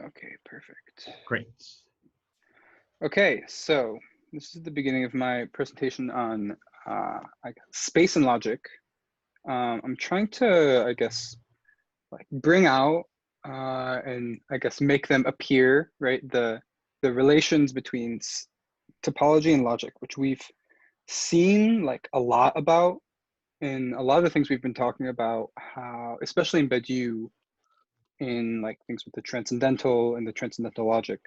Okay, perfect. Great. Okay, so this is the beginning of my presentation on space and logic. I'm trying to, I guess, like bring out and I guess make them appear, right? The relations between topology and logic, which we've seen like a lot about in a lot of the things we've been talking about, how, especially in Badiou, in like things with the transcendental and the transcendental logic,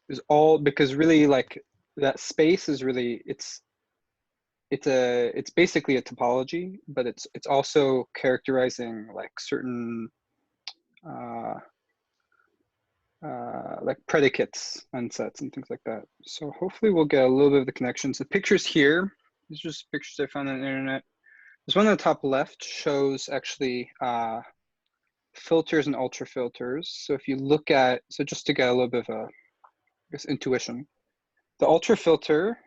is all because really like that space is really it's basically a topology, but it's also characterizing like certain like predicates and sets and things like that. So hopefully we'll get a little bit of the connections. The pictures here, these are just pictures I found on the internet. This one on the top left shows actually filters and ultra filters. So if you look at, so just to get a little bit of a, I guess, intuition, the ultra filter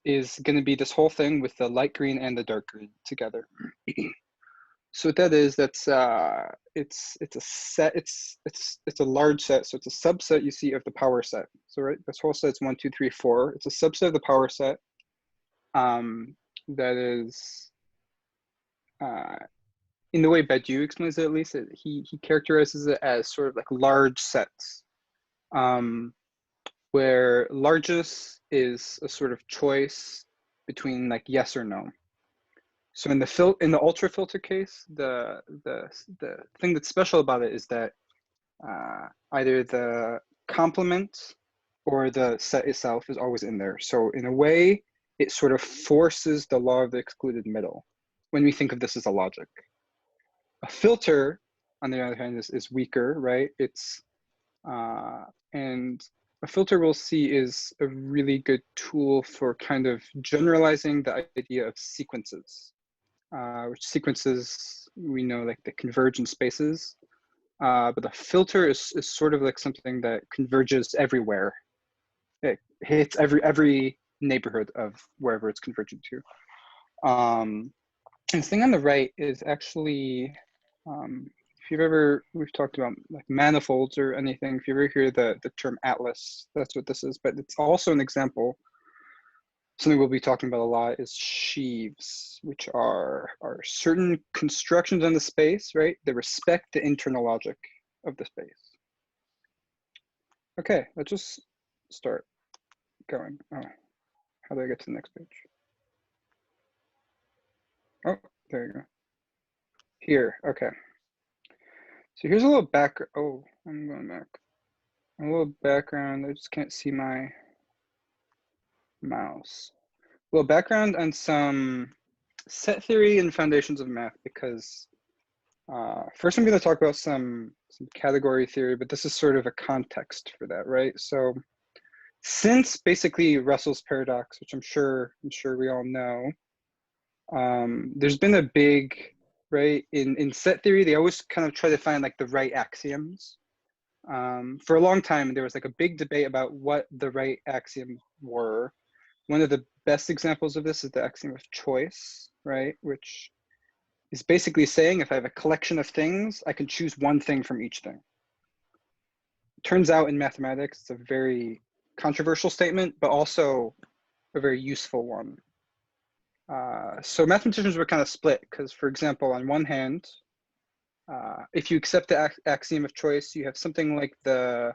is going to be this whole thing with the light green and the dark green together. So what that is, that's it's a set, it's a large set, so it's a subset you see of the power set. So right, this whole set's 1, 2, 3, 4. It's a subset of the power set. That is in the way Badiou explains it, at least he characterizes it as sort of like large sets, where largest is a sort of choice between like yes or no. So in the ultra filter case, the thing that's special about it is that either the complement or the set itself is always in there. So in a way, it sort of forces the law of the excluded middle when we think of this as a logic. A filter, on the other hand, is weaker, right? It's and a filter we'll see is a really good tool for kind of generalizing the idea of sequences. Which sequences we know like the convergent spaces, but the filter is sort of like something that converges everywhere. It hits every neighborhood of wherever it's convergent to. And the thing on the right is actually, if we've talked about like manifolds or anything, if you ever hear the term atlas, that's what this is, but it's also an example. Something we'll be talking about a lot is sheaves, which are certain constructions on the space, right? That respect the internal logic of the space. Okay, let's just start going. Oh, how do I get to the next page? Oh, there you go. Here, okay. So here's a little background. Oh, I'm going back. A little background. I just can't see my mouse. A little background on some set theory and foundations of math, because first I'm going to talk about some category theory, but this is sort of a context for that, right? So since basically Russell's paradox, which I'm sure we all know, there's been a big, right, in set theory, they always kind of try to find like the right axioms. For a long time, there was like a big debate about what the right axioms were. One of the best examples of this is the axiom of choice, right? Which is basically saying if I have a collection of things, I can choose one thing from each thing. Turns out in mathematics, it's a very controversial statement, but also a very useful one. So mathematicians were kind of split because, for example, on one hand, if you accept the axiom of choice, you have something like the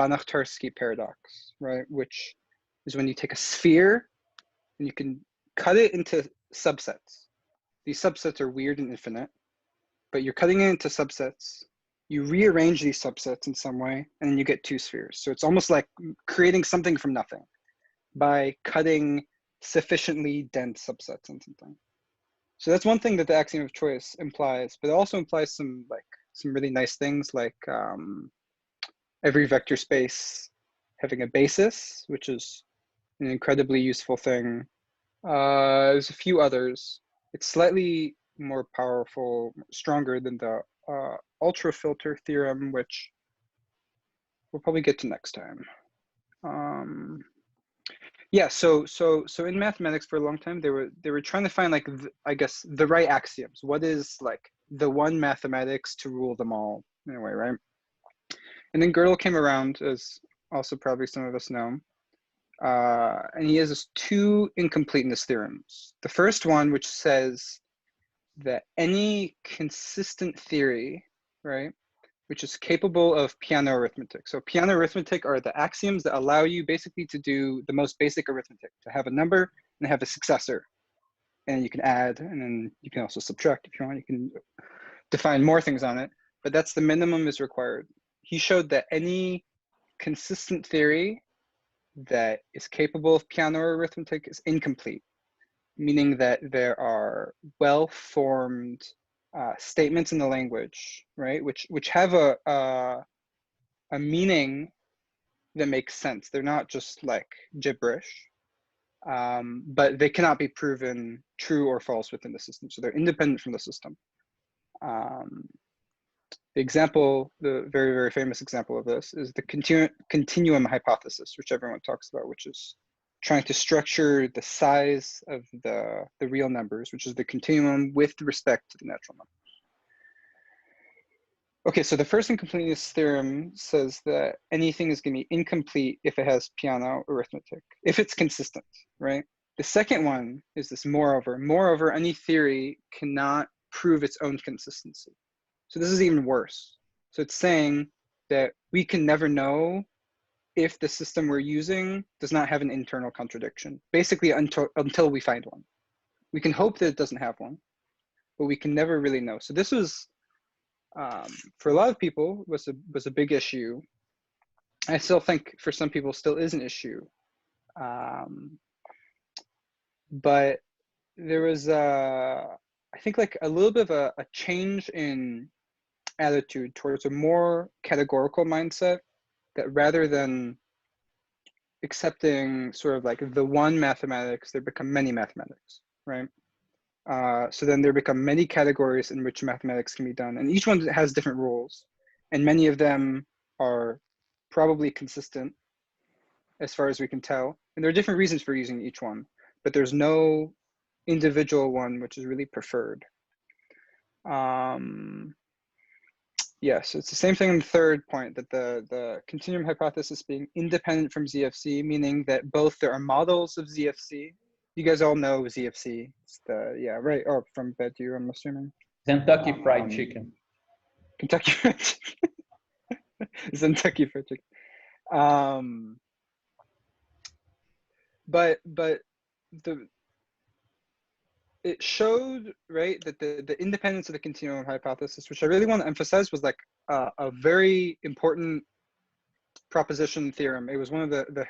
Banachtarski Paradox, right? Which is when you take a sphere and you can cut it into subsets. These subsets are weird and infinite, but you're cutting it into subsets. You rearrange these subsets in some way, and then you get two spheres. So it's almost like creating something from nothing by cutting sufficiently dense subsets in something. So that's one thing that the axiom of choice implies, but it also implies some really nice things like every vector space having a basis, which is an incredibly useful thing. There's a few others. It's slightly more powerful, stronger than the ultra filter theorem, which we'll probably get to next time. Yeah, so in mathematics for a long time, they were trying to find I guess the right axioms. What is like the one mathematics to rule them all? in a way, right? And then Gödel came around, as also probably some of us know, and he has this two incompleteness theorems. The first one, which says that any consistent theory, right, which is capable of piano arithmetic. So piano arithmetic are the axioms that allow you basically to do the most basic arithmetic, to have a number and have a successor. And you can add, and then you can also subtract if you want. You can define more things on it, but that's the minimum is required. He showed that any consistent theory that is capable of piano arithmetic is incomplete, meaning that there are well-formed statements in the language, right, which have a meaning that makes sense. They're not just like gibberish, but they cannot be proven true or false within the system. So they're independent from the system. The example, the very, very famous example of this is the continuum hypothesis, which everyone talks about, which is trying to structure the size of the real numbers, which is the continuum with respect to the natural numbers. Okay, so the first incompleteness theorem says that anything is going to be incomplete if it has piano arithmetic, if it's consistent, right? The second one is this moreover. Moreover, any theory cannot prove its own consistency. So this is even worse. So it's saying that we can never know if the system we're using does not have an internal contradiction, basically until we find one. We can hope that it doesn't have one, but we can never really know. So this was, for a lot of people, was a big issue. I still think for some people still is an issue. But there was, I think, like a little bit of a change in attitude towards a more categorical mindset, that rather than accepting sort of like the one mathematics, there become many mathematics, right? So then there become many categories in which mathematics can be done, and each one has different rules, and many of them are probably consistent as far as we can tell. And there are different reasons for using each one, but there's no individual one which is really preferred. Yes, it's the same thing in the third point, that the continuum hypothesis being independent from ZFC, meaning that both there are models of ZFC. You guys all know ZFC. It's the, yeah, right, or from Badu, I'm assuming. Kentucky Fried Chicken. Kentucky Fried Chicken. Kentucky Fried Chicken. But it showed, right, that the independence of the continuum hypothesis, which I really want to emphasize, was like a very important proposition theorem. It was one of the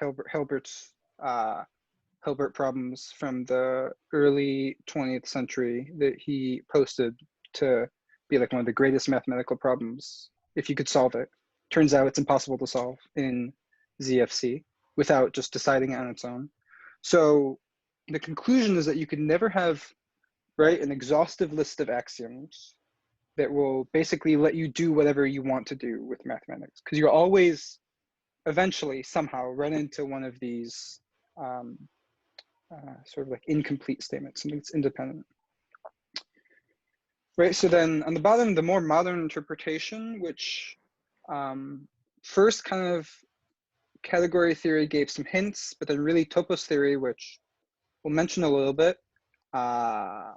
Hilbert problems from the early 20th century that he posted to be like one of the greatest mathematical problems if you could solve it. Turns out it's impossible to solve in ZFC without just deciding it on its own. So the conclusion is that you can never have, right, an exhaustive list of axioms that will basically let you do whatever you want to do with mathematics, because you'll always eventually somehow run into one of these sort of like incomplete statements, and it's independent. Right, so then on the bottom, the more modern interpretation, which first kind of category theory gave some hints, but then really topos theory, which we'll mention a little bit,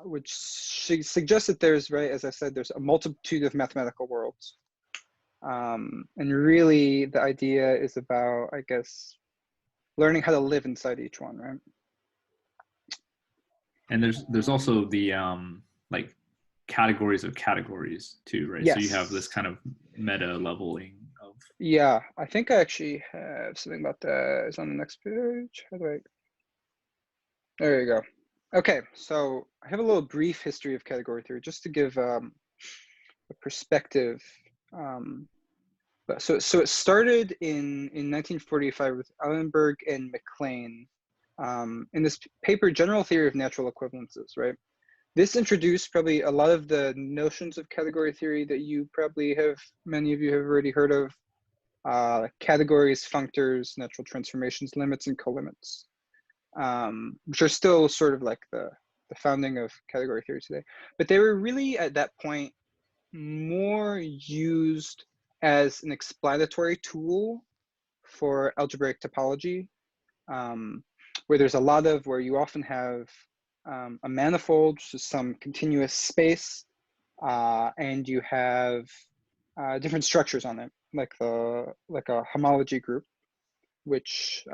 which suggests that there's, right, as I said, there's a multitude of mathematical worlds. And really the idea is about, I guess, learning how to live inside each one, right? And there's also the like categories of categories too, right? Yes. So you have this kind of meta leveling of. Yeah, I think I actually have something about that. It's on the next page. How do I? There you go. Okay, so I have a little brief history of category theory just to give a perspective. So it started in 1945 with Allenberg and MacLean in this paper, General Theory of Natural Equivalences, right? This introduced probably a lot of the notions of category theory that you probably have, many of you have already heard of, categories, functors, natural transformations, limits, and colimits, which are still sort of like the founding of category theory today. But they were really at that point more used as an explanatory tool for algebraic topology, where there's a lot of, where you often have a manifold, which is some continuous space, and you have different structures on it, like a homology group, which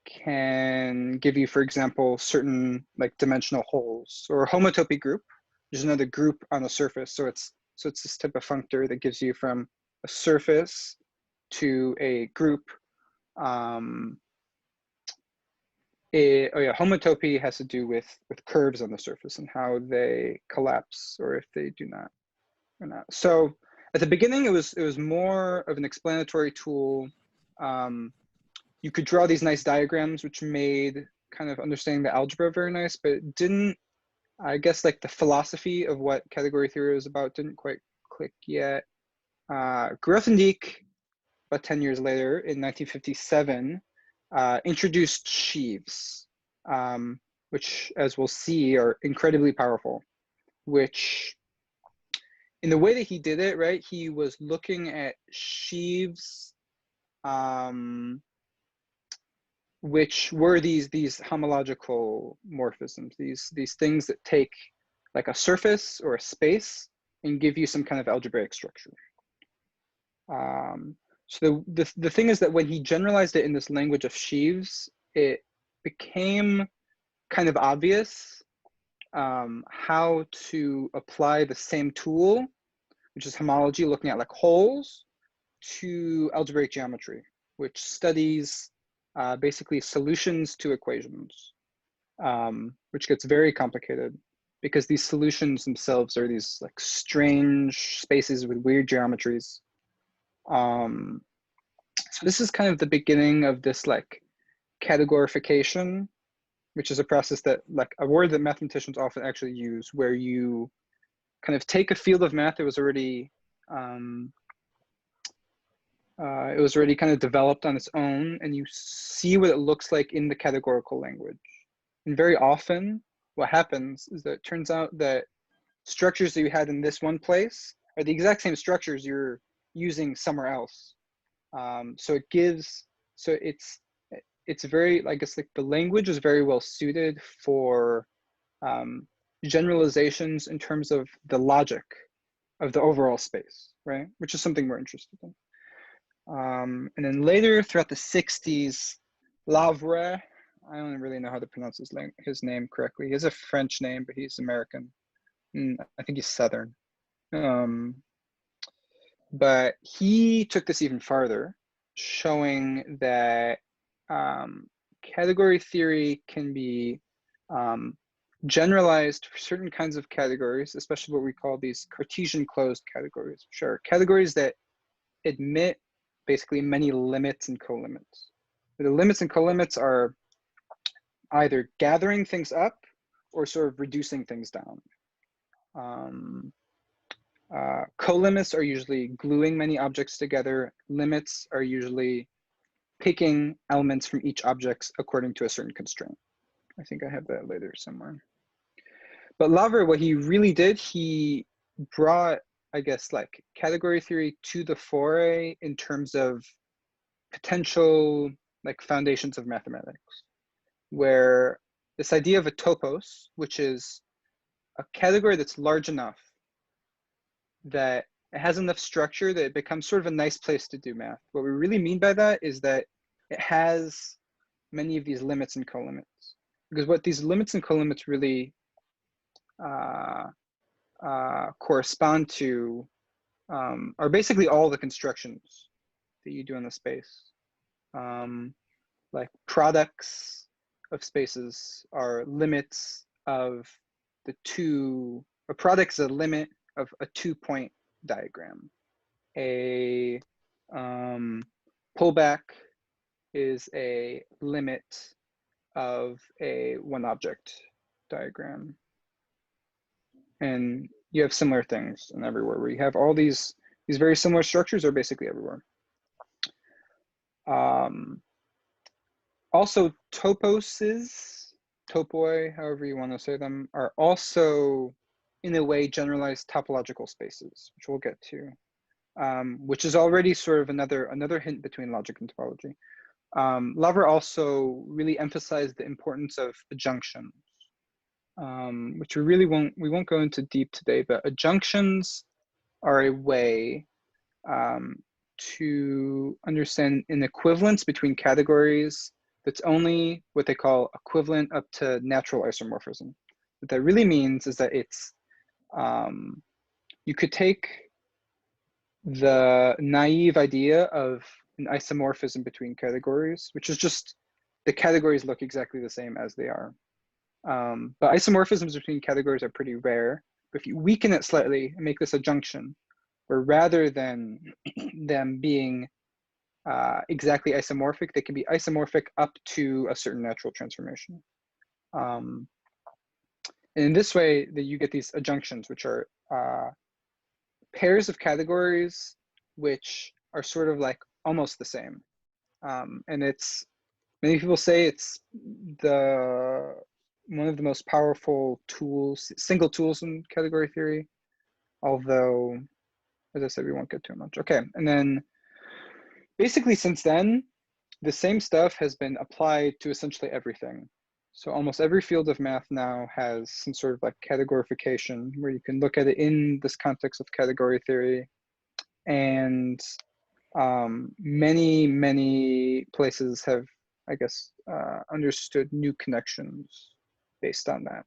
can give you, for example, certain like dimensional holes, or a homotopy group, which is another group on a surface. So it's this type of functor that gives you from a surface to a group. Homotopy has to do with curves on the surface and how they collapse, or if they do not or not. So at the beginning, it was more of an explanatory tool. You could draw these nice diagrams, which made kind of understanding the algebra very nice, but it didn't, I guess, like the philosophy of what category theory was about didn't quite click yet. Grothendieck, about 10 years later, in 1957, introduced sheaves, which, as we'll see, are incredibly powerful, which, in the way that he did it, right, he was looking at sheaves, which were these homological morphisms, these things that take like a surface or a space and give you some kind of algebraic structure. So the thing is that when he generalized it in this language of sheaves, it became kind of obvious how to apply the same tool, which is homology, looking at like holes, to algebraic geometry, which studies basically solutions to equations, which gets very complicated because these solutions themselves are these like strange spaces with weird geometries. So this is kind of the beginning of this like categorification, which is a process that, like, a word that mathematicians often actually use, where you kind of take a field of math that was already kind of developed on its own, and you see what it looks like in the categorical language. And very often what happens is that it turns out that structures that you had in this one place are the exact same structures you're using somewhere else. So it's very, I guess, like the language is very well suited for generalizations in terms of the logic of the overall space, right? Which is something we're interested in. And then later, throughout the 60s, Lavre, I don't really know how to pronounce his name correctly. He has a French name, but he's American. I think he's Southern. But he took this even farther, showing that category theory can be generalized for certain kinds of categories, especially what we call these Cartesian closed categories, which are categories that admit basically many limits and colimits. The limits and colimits are either gathering things up or sort of reducing things down. Colimits are usually gluing many objects together. Limits are usually picking elements from each object according to a certain constraint. I think I have that later somewhere. But Lavre, what he really did, he brought, I guess, like category theory to the fore in terms of potential like foundations of mathematics, where this idea of a topos, which is a category that's large enough that it has enough structure that it becomes sort of a nice place to do math. What we really mean by that is that it has many of these limits and colimits. Because what these limits and colimits really correspond to are basically all the constructions that you do in the space. Like products of spaces are limits of the two, a product is a limit of a 2-point diagram. A pullback is a limit of a one object diagram. And you have similar things in everywhere where you have all these very similar structures are basically everywhere. Also, toposes, topoi, however you want to say them, are also in a way, generalized topological spaces, which we'll get to, which is already sort of another hint between logic and topology. Lauver also really emphasized the importance of adjunctions, which we won't go into deep today, but adjunctions are a way to understand an equivalence between categories that's only what they call equivalent up to natural isomorphism. What that really means is that it's, you could take the naive idea of an isomorphism between categories, which is just the categories look exactly the same as they are. But isomorphisms between categories are pretty rare. But if you weaken it slightly and make this adjunction, where rather than them being exactly isomorphic, they can be isomorphic up to a certain natural transformation. And in this way, that you get these adjunctions, which are pairs of categories which are sort of like almost the same. And it's, many people say it's one of the most powerful tools, single tools in category theory, although, as I said, we won't get too much. Okay, and then basically since then, the same stuff has been applied to essentially everything. So almost every field of math now has some sort of like categorification, where you can look at it in this context of category theory. And many places have, I guess, understood new connections based on that.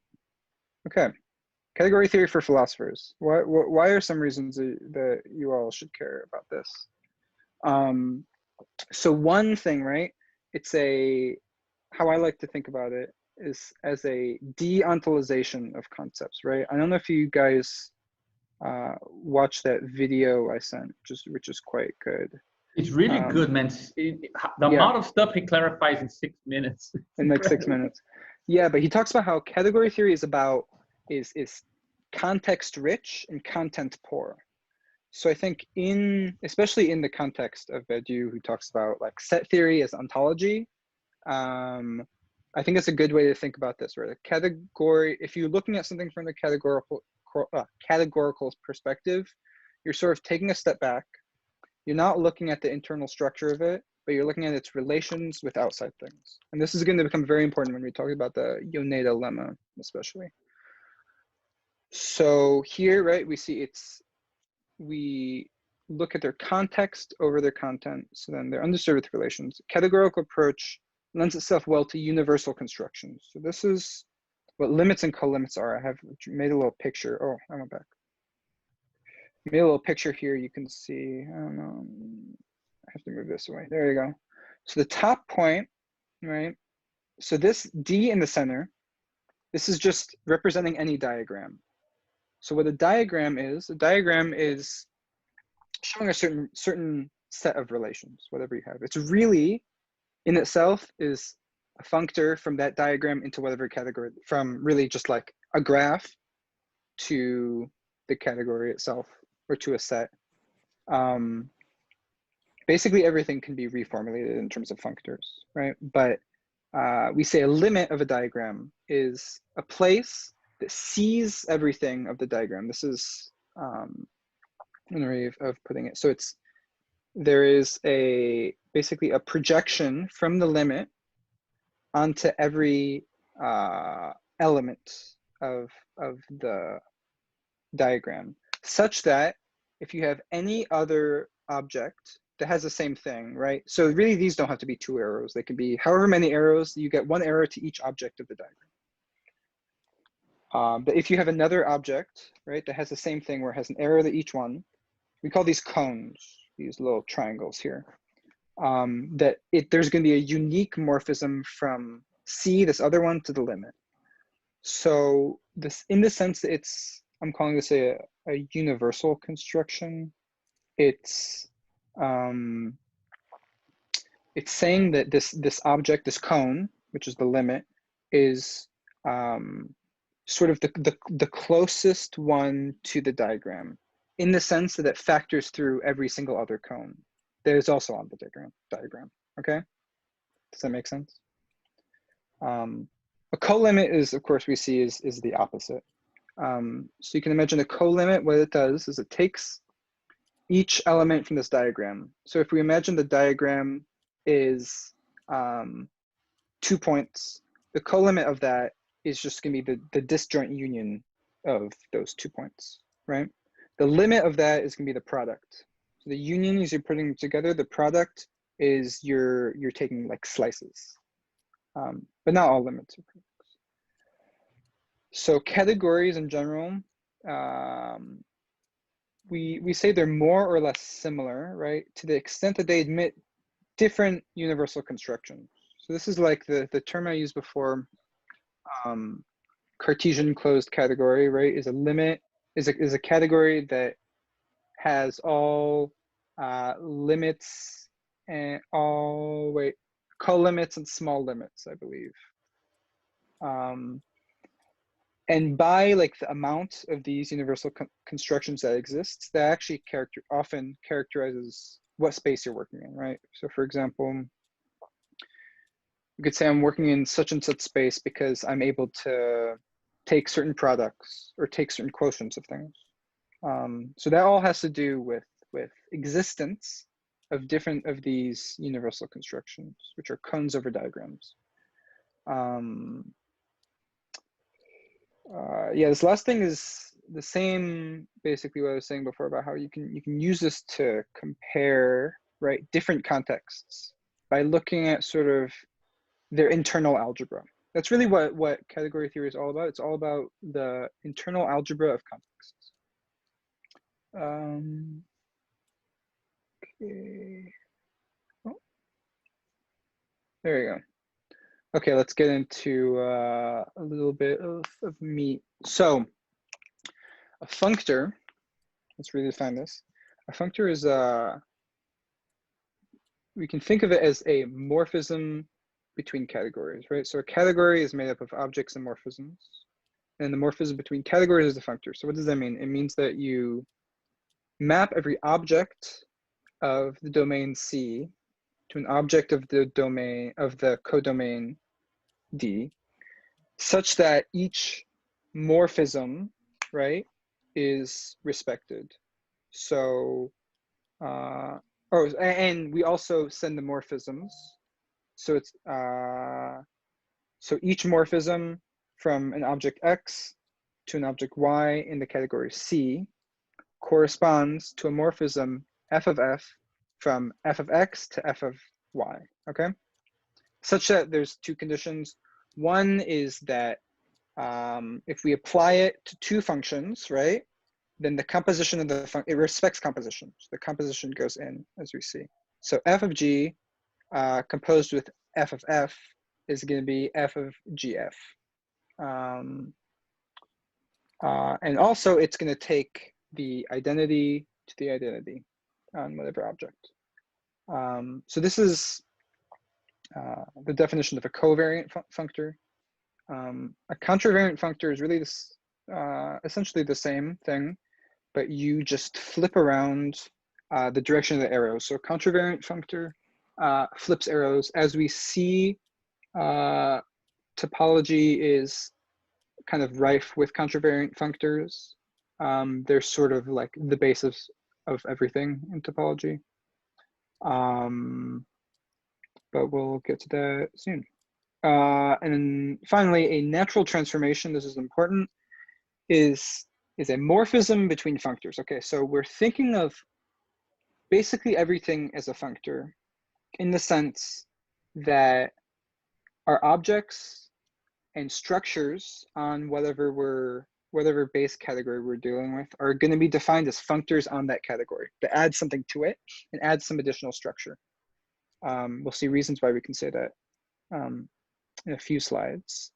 Okay, category theory for philosophers. Why are some reasons that you all should care about this? So one thing, right? It's how I like to think about it is as a de-ontolization of concepts, right? I don't know if you guys watched that video I sent, which is quite good. It's really good, man. The amount of stuff he clarifies in 6 minutes. In like 6 minutes. Yeah, but he talks about how category theory is is context rich and content poor. So I think especially in the context of Badiou, who talks about like set theory as ontology, I think it's a good way to think about this, right? A category, if you're looking at something from the categorical perspective, you're sort of taking a step back. You're not looking at the internal structure of it, but you're looking at its relations with outside things. And this is going to become very important when we talk about the Yoneida lemma, especially. So here, right, we look at their context over their content. So then they're understood with relations. Categorical approach lends itself well to universal constructions. So this is what limits and co-limits are. I have made a little picture. Oh, I went back. Made a little picture here. You can see, I don't know, I have to move this away. There you go. So the top point, right? So this D in the center, this is just representing any diagram. So what a diagram is showing a certain set of relations, whatever you have. It's really, in itself, is a functor from that diagram into whatever category, from really just like a graph to the category itself, or to a set. Basically everything can be reformulated in terms of functors, right? But we say a limit of a diagram is a place that sees everything of the diagram. This is an way of putting it. So there is basically a projection from the limit onto every element of the diagram, such that if you have any other object that has the same thing, right? So really these don't have to be 2 arrows. They can be however many arrows. You get 1 arrow to each object of the diagram. But if you have another object, right, that has the same thing where it has an arrow to each one, we call these cones, these little triangles here. There's going to be a unique morphism from C, this other one, to the limit. So this, in the sense that I'm calling this a universal construction. It's saying that this object, this cone, which is the limit, is sort of the closest one to the diagram, in the sense that it factors through every single other cone that is also on the diagram. Okay, does that make sense? A co-limit is, of course, we see is the opposite. So you can imagine a co-limit. What it does is it takes each element from this diagram. So if we imagine the diagram is 2 points, the co-limit of that is just going to be the disjoint union of those 2 points, right? The limit of that is going to be the product. So the union is you're putting together. The product is you're taking like slices, but not all limits are products. So categories in general, we say they're more or less similar, right? To the extent that they admit different universal constructions. So this is like the term I used before, Cartesian closed category, right? Is a limit, is a category that has all limits and all, co-limits and small limits, I believe. And by like the amount of these universal constructions that exists, that actually often characterizes what space you're working in, right? So for example, you could say I'm working in such and such space because I'm able to take certain products or take certain quotients of things. So that all has to do with existence of different of these universal constructions, which are cones over diagrams. Yeah, this last thing is the same, basically what I was saying before about how you can use this to compare, right, different contexts by looking at sort of their internal algebra. That's really what category theory is all about. It's all about the internal algebra of contexts. Okay. Oh, there you go. Okay, let's get into a little bit of meat. So a functor, let's redefine this. A functor is we can think of it as a morphism between categories, right? So a category is made up of objects and morphisms, and the morphism between categories is a functor. So what does that mean? It means that you map every object of the domain C to an object of the domain of the codomain D, such that each morphism, right, is respected. So, and we also send the morphisms. So it's so each morphism from an object X to an object Y in the category C corresponds to a morphism f of f from f of x to f of y, okay? Such that there's two conditions. One is that if we apply it to two functions, right, then the composition of the function, it respects composition. So the composition goes in, as we see. So f of g composed with f of f is going to be f of gf. And also it's going to take the identity to the identity on whatever object. So this is the definition of a covariant functor. A contravariant functor is really this, essentially the same thing, but you just flip around the direction of the arrows. So a contravariant functor flips arrows. As we see, topology is kind of rife with contravariant functors. They're sort of like the basis of everything in topology. But we'll get to that soon. And then finally, a natural transformation, this is important, is a morphism between functors. Okay, so we're thinking of basically everything as a functor in the sense that our objects and structures on whatever base category we're dealing with are going to be defined as functors on that category to add something to it and add some additional structure. We'll see reasons why we can say that in a few slides.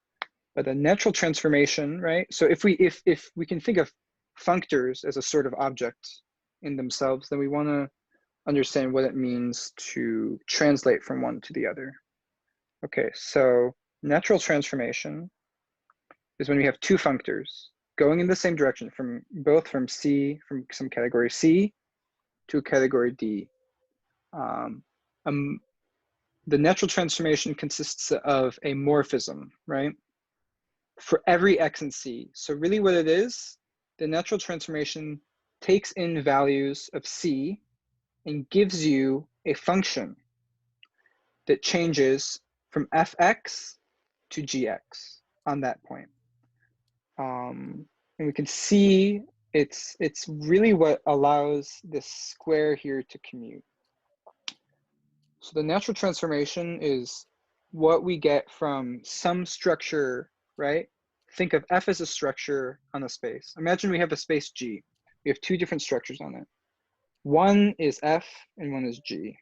But the natural transformation, right? So if we can think of functors as a sort of object in themselves, then we want to understand what it means to translate from one to the other. Okay, so natural transformation is when we have two functors going in the same direction, from C, from some category C to a category D. The natural transformation consists of a morphism, right? for every x and c. So really what it is, the natural transformation takes in values of c and gives you a function that changes from fx to gx on that point. And we can see it's really what allows this square here to commute. So the natural transformation is what we get from some structure, right? Think of f as a structure on a space. Imagine we have a space G. We have two different structures on it. One is f and one is g.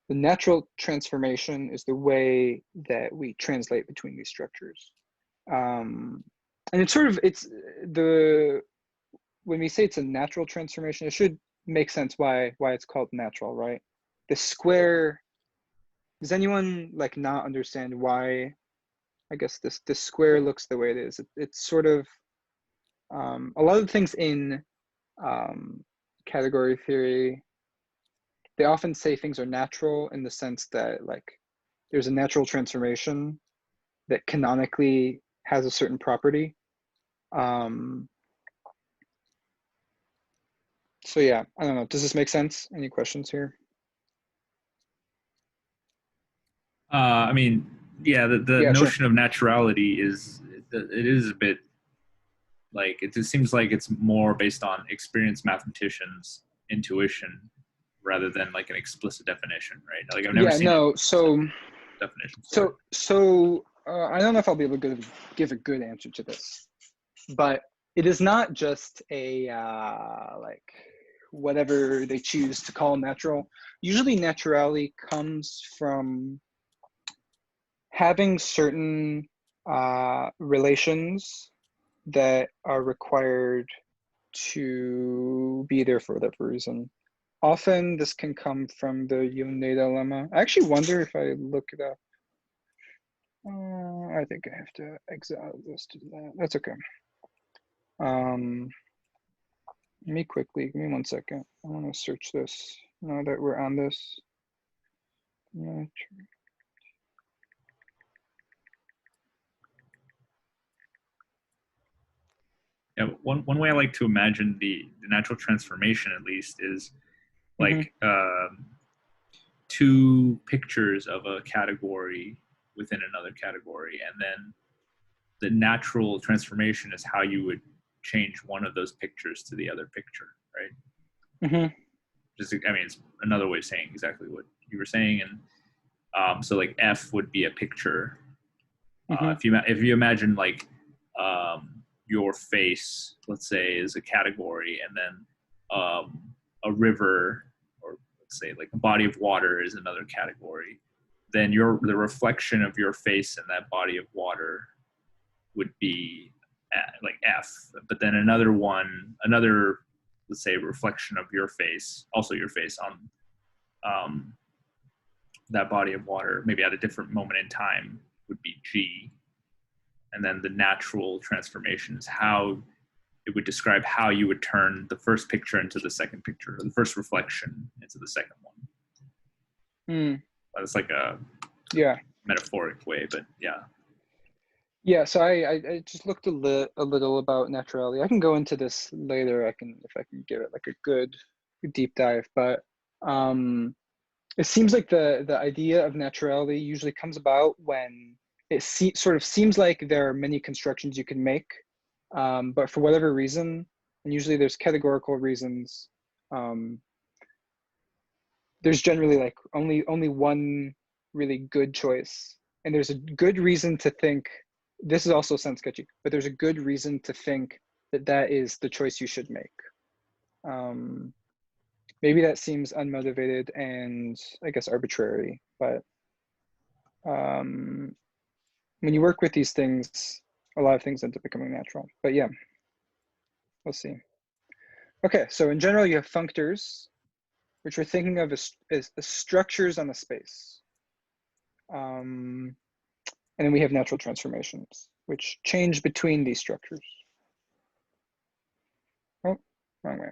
The natural transformation is the way that we translate between these structures. And it's sort of, when we say it's a natural transformation, it should make sense why it's called natural, right? The square, does anyone like not understand why, I guess this square looks the way it is? It's sort of, a lot of things in category theory, they often say things are natural in the sense that like there's a natural transformation that canonically has a certain property. So yeah, I don't know. Does this make sense? Any questions here? I mean, yeah, the Yeah, notion sure. of naturality is, it is a bit like, it just seems like it's more based on experienced mathematicians' intuition rather than like an explicit definition, right? Like I've never seen definitions. So I don't know if I'll be able to give a good answer to this, but it is not just a like whatever they choose to call natural. Usually naturality comes from having certain relations that are required to be there for whatever reason. Often this can come from the Yoneida lemma. I actually wonder if I look it up. I think I have to exit out of this to do that. That's okay. Let me quickly, give me 1 second. I want to search this now that we're on this. Yeah, one way I like to imagine the natural transformation, at least, is like two pictures of a category within another category, and then the natural transformation is how you would change one of those pictures to the other picture, right? Just, I mean, it's another way of saying exactly what you were saying, and so like f would be a picture. If you imagine like your face, let's say, is a category, and then a river, or let's say like a body of water, is another category, then the reflection of your face in that body of water would be like f. But then another let's say reflection of your face, also your face, on that body of water, maybe at a different moment in time, would be g. And then the natural transformation is how it would describe how you would turn the first picture into the second picture, or the first reflection into the second one. It's like a metaphoric way, but yeah. Yeah, so I just looked a little about naturality. I can go into this later. If I can give it like a good deep dive, but it seems like the idea of naturality usually comes about when it sort of seems like there are many constructions you can make, but for whatever reason, and usually there's categorical reasons, there's generally like only one really good choice, and there's a good reason to think. This is also sounds sketchy, but there's a good reason to think that is the choice you should make. Maybe that seems unmotivated and I guess arbitrary, but when you work with these things, a lot of things end up becoming natural. But yeah, we'll see. Okay, so in general, you have functors, which we're thinking of as structures on a space. And then we have natural transformations, which change between these structures. Oh, wrong way.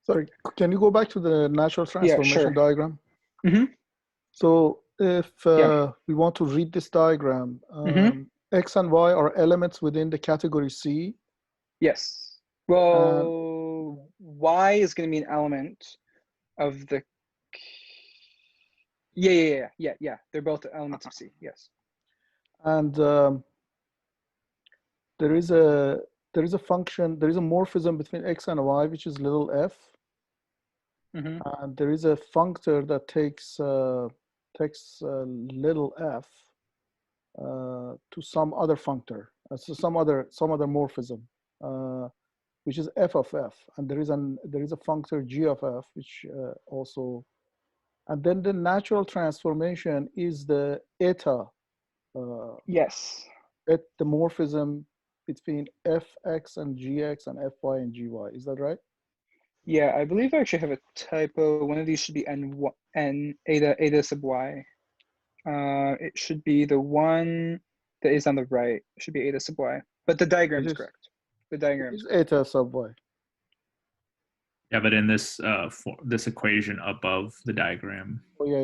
Sorry, can you go back to the natural transformation diagram? Mm-hmm. So if we want to read this diagram, Mhm. X and Y are elements within the category C. Yes. Well, Y is going to be an element of the. Yeah. They're both elements of C. Yes. And there is a function, there is a morphism between X and Y, which is little f. Mhm. And there is a functor that takes little f to some other functor, so some other morphism, which is f of f, and there is a functor g of f, which also, and then the natural transformation is the eta. Yes. At the morphism between fx and gx and fy and gy. Is that right? Yeah, I believe I actually have a typo. One of these should be n eta sub y. It should be the one that is on the right. It should be eta sub y. But the diagram is correct. The diagram is eta sub y. Yeah, but in this this equation above the diagram, oh yeah,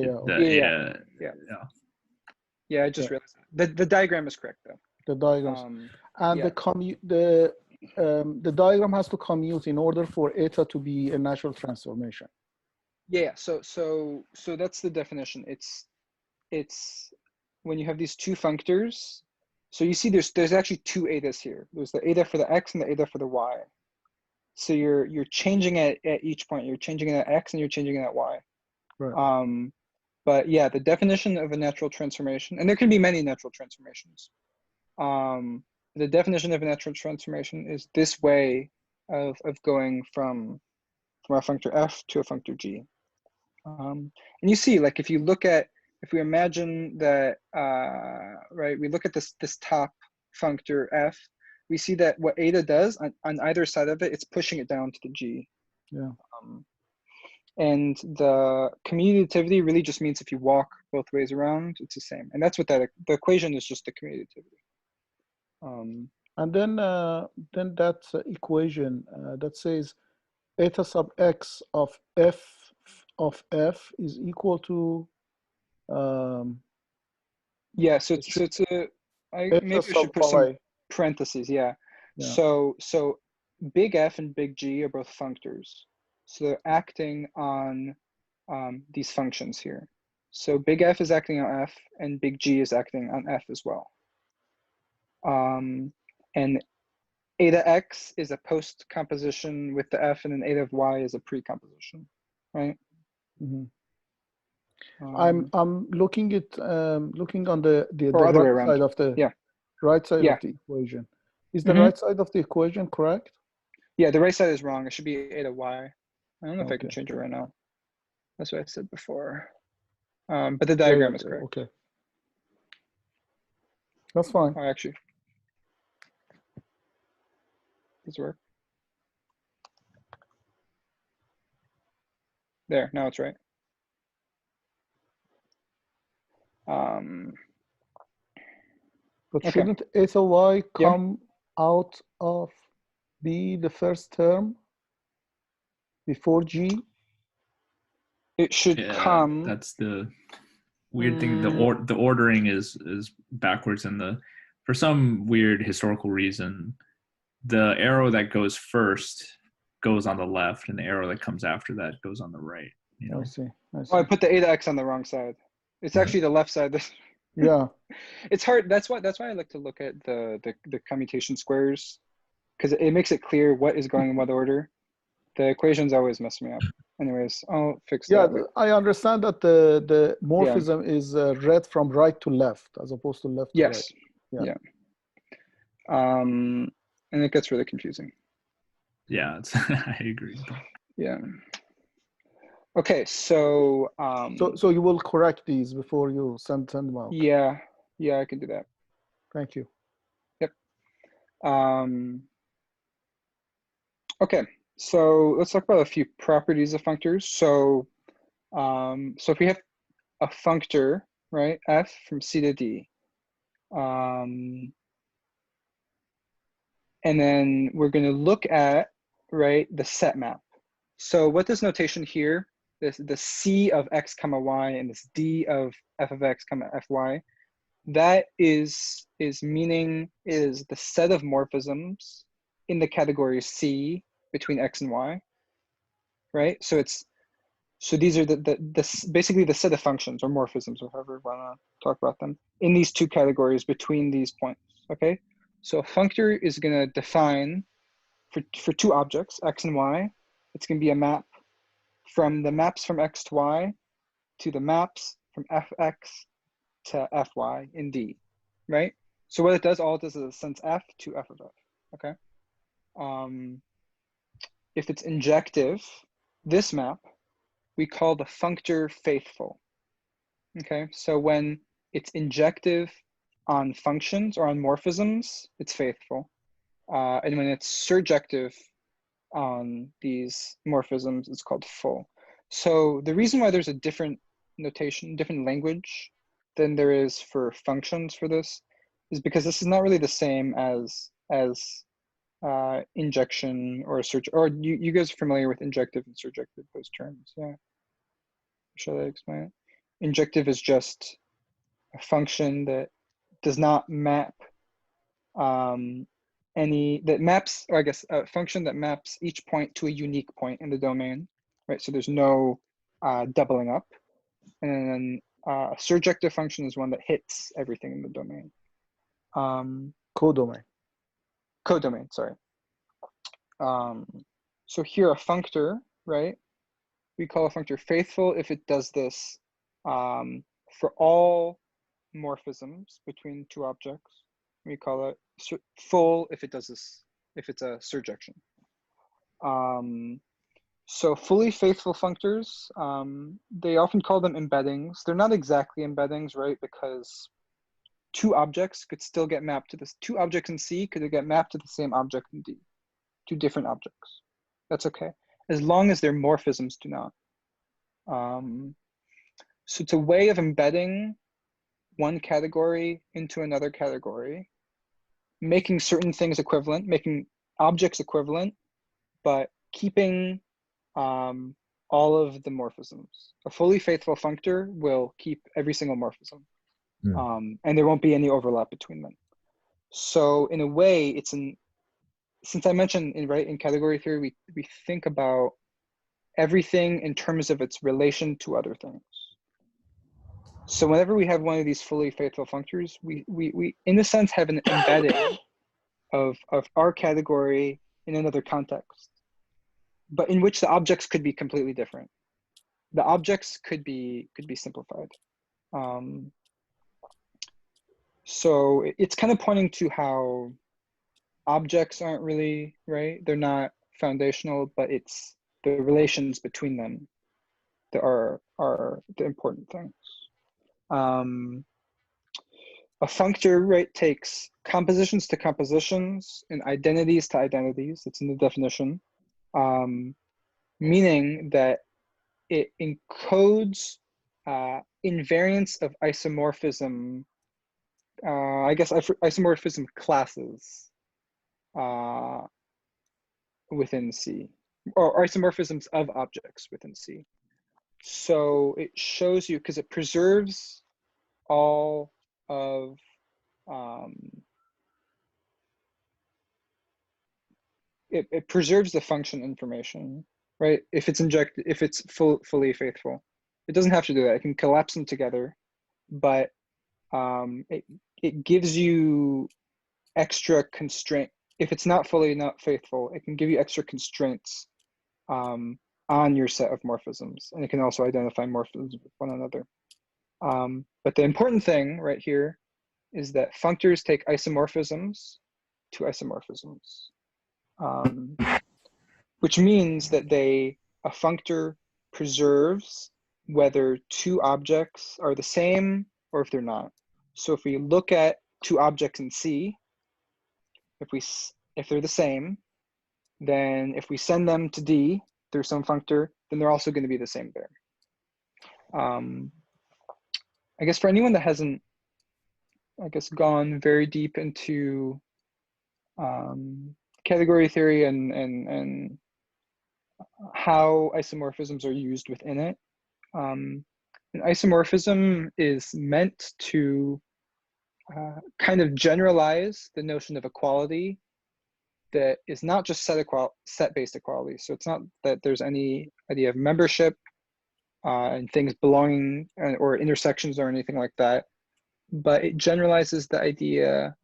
yeah, I just realized that. The diagram is correct though. The diagrams and the diagram has to commute in order for eta to be a natural transformation. Yeah, so that's the definition. It's when you have these two functors. So you see there's actually two etas here. There's the eta for the x and the eta for the y. So you're changing it at each point. You're changing it at x and you're changing it at y. Right. But yeah, the definition of a natural transformation, and there can be many natural transformations. The definition of a natural transformation is this way of going from a functor f to a functor g. And you see, like if we imagine that, right, we look at this top functor f, we see that what eta does on either side of it, it's pushing it down to the g. Yeah. And the commutativity really just means if you walk both ways around, it's the same. And that's what the equation is, just the commutativity. And then that equation that says eta sub x of f is equal to yeah, so it's maybe I should put some parentheses. Yeah. So big F and big G are both functors, so they're acting on these functions here. So big F is acting on F and big G is acting on F as well. And eta x is a post composition with the F, and then eta of y is a pre-composition, right? Mm-hmm. I'm looking at looking on the right side of the right side of the equation. Is the right side of the equation correct? Yeah, the right side is wrong. It should be eta y. I don't know if I can change it right now. That's what I said before. But the diagram is correct. Okay. That's fine. Oh, actually. Does it work? There, now it's right. But shouldn't eta y come out of be the first term before G? It should come. That's the weird thing. The ordering is backwards, and for some weird historical reason, the arrow that goes first goes on the left, and the arrow that comes after that goes on the right. You know? I see. Oh, I put the eta x on the wrong side. It's actually the left side. Yeah. It's hard. That's why I like to look at the commutation squares, because it makes it clear what is going in what order. The equations always mess me up. Anyways, I'll fix that. Yeah, I understand that the morphism is read from right to left as opposed to left to right. Yeah. And it gets really confusing. Yeah, I agree. Yeah. Okay, so so you will correct these before you send them out. Yeah, I can do that. Thank you. Yep. Okay, so let's talk about a few properties of functors. So if we have a functor, right, f from C to D, and then we're going to look at, right, the set map. So what this notation here the C of x comma y and this D of f of x comma fy, that is the set of morphisms in the category C between x and y, right? So these are basically the set of functions or morphisms, or however you want to talk about them, in these two categories between these points, okay? So a functor is going to define for two objects, x and y, it's going to be a map from the maps from x to y to the maps from fx to fy in D, right? So what it does, all it does is it sends f to f of f, okay? If it's injective, this map, we call the functor faithful, okay? So when it's injective on functions or on morphisms, it's faithful. And when it's surjective on these morphisms, it's called full. So the reason why there's a different notation, different language than there is for functions for this is because this is not really the same as injection or surge, or you guys are familiar with injective and surjective, those terms, yeah? Shall I explain it? Injective is just a function that does not map a function that maps each point to a unique point in the domain, right? So there's no doubling up. And then a surjective function is one that hits everything in the domain. Codomain. Codomain, sorry. So here a functor, right? We call a functor faithful if it does this for all morphisms between two objects. We call it full if it does this, if it's a surjection. So fully faithful functors, they often call them embeddings. They're not exactly embeddings, right? Because two objects could still get mapped to this. Two objects in C could get mapped to the same object in D. Two different objects. That's okay, as long as their morphisms do not. So it's a way of embedding one category into another category, making certain things equivalent, making objects equivalent, but keeping all of the morphisms. A fully faithful functor will keep every single morphism, and there won't be any overlap between them. So in a way, since I mentioned in category theory, we think about everything in terms of its relation to other things. So whenever we have one of these fully faithful functors, we in a sense have an embedding of our category in another context, but in which the objects could be completely different. The objects could be simplified. So it's kind of pointing to how objects aren't really, right? They're not foundational, but it's the relations between them that are the important things. A functor, right, takes compositions to compositions and identities to identities. It's in the definition, meaning that it encodes invariance of isomorphism, I guess isomorphism classes within C, or isomorphisms of objects within C. So it shows you, because it preserves all of it preserves the function information, right? If it's injected, if it's fully faithful, it doesn't have to do that. It can collapse them together, but it gives you extra constraint. If it's not faithful, it can give you extra constraints on your set of morphisms, and it can also identify morphisms with one another. But the important thing right here is that functors take isomorphisms to isomorphisms, which means that a functor preserves whether two objects are the same or if they're not. So if we look at two objects in C, if they're the same, then if we send them to D through some functor, then they're also going to be the same there. I guess for anyone that hasn't, I guess, gone very deep into category theory and how isomorphisms are used within it. An isomorphism is meant to kind of generalize the notion of equality that is not just set-based equality. So it's not that there's any idea of membership and things belonging or intersections or anything like that, but it generalizes the idea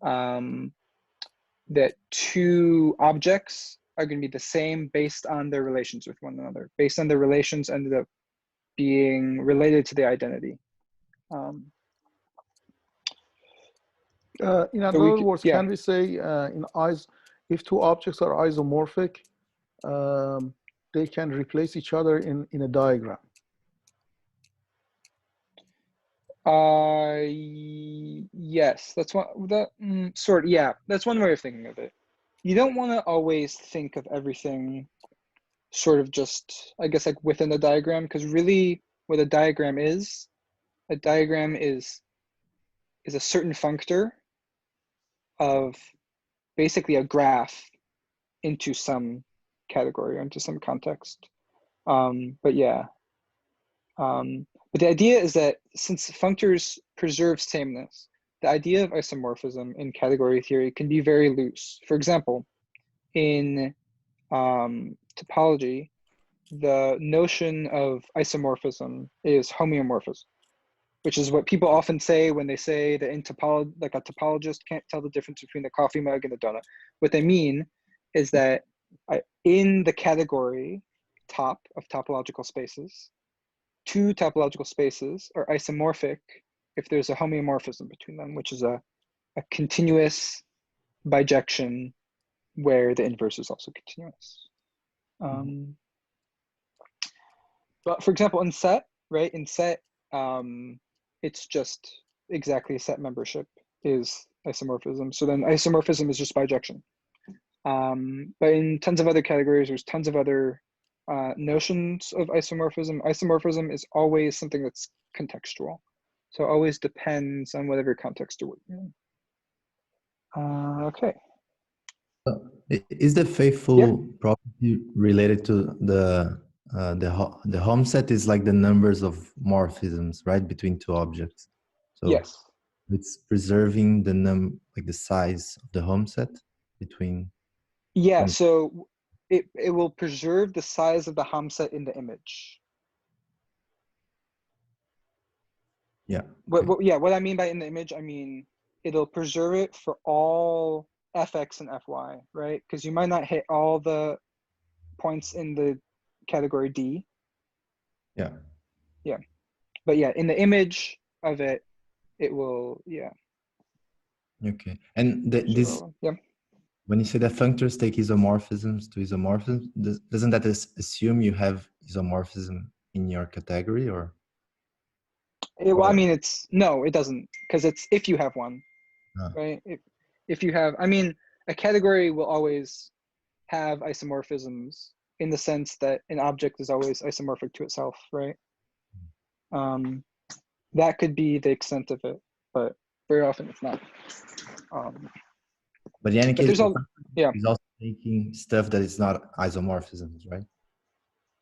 that two objects are going to be the same based on their relations with one another. Based on their relations ended up being related to the identity. In other words, can we say if two objects are isomorphic, they can replace each other in a diagram? Yes, that's one that's one way of thinking of it. You don't want to always think of everything sort of just, I guess, like within the diagram, because really what a diagram is a certain functor of basically a graph into some category or into some context. But the idea is that since functors preserve sameness, the idea of isomorphism in category theory can be very loose. For example, in topology, the notion of isomorphism is homeomorphism, which is what people often say when they say that in topology, like a topologist can't tell the difference between the coffee mug and the donut. What they mean is that in the category top of topological spaces, two topological spaces are isomorphic if there's a homeomorphism between them, which is a continuous bijection where the inverse is also continuous. But for example, in set, right? In set, it's just exactly set membership is isomorphism. So then isomorphism is just bijection. But in tons of other categories, there's tons of other notions of isomorphism. Isomorphism is always something that's contextual. So it always depends on whatever context you're working in. Okay. Is the faithful property related to the home set is like the numbers of morphisms, right, between two objects? So yes, it's preserving the size of the home set between. Yeah, so it will preserve the size of the home set in the image. Yeah. What I mean by in the image, I mean it'll preserve it for all fx and fy, right? Because you might not hit all the points in the category D. Yeah. Yeah. But yeah, in the image of it, it will, Okay. And this, when you say that functors take isomorphisms to isomorphisms, doesn't that assume you have isomorphism in your category, or? Well, I mean, no, it doesn't, because it's if you have one, right? If you have, I mean, a category will always have isomorphisms in the sense that an object is always isomorphic to itself, right? That could be the extent of it, but very often it's not. But in any case, he's also taking stuff that is not isomorphisms, right?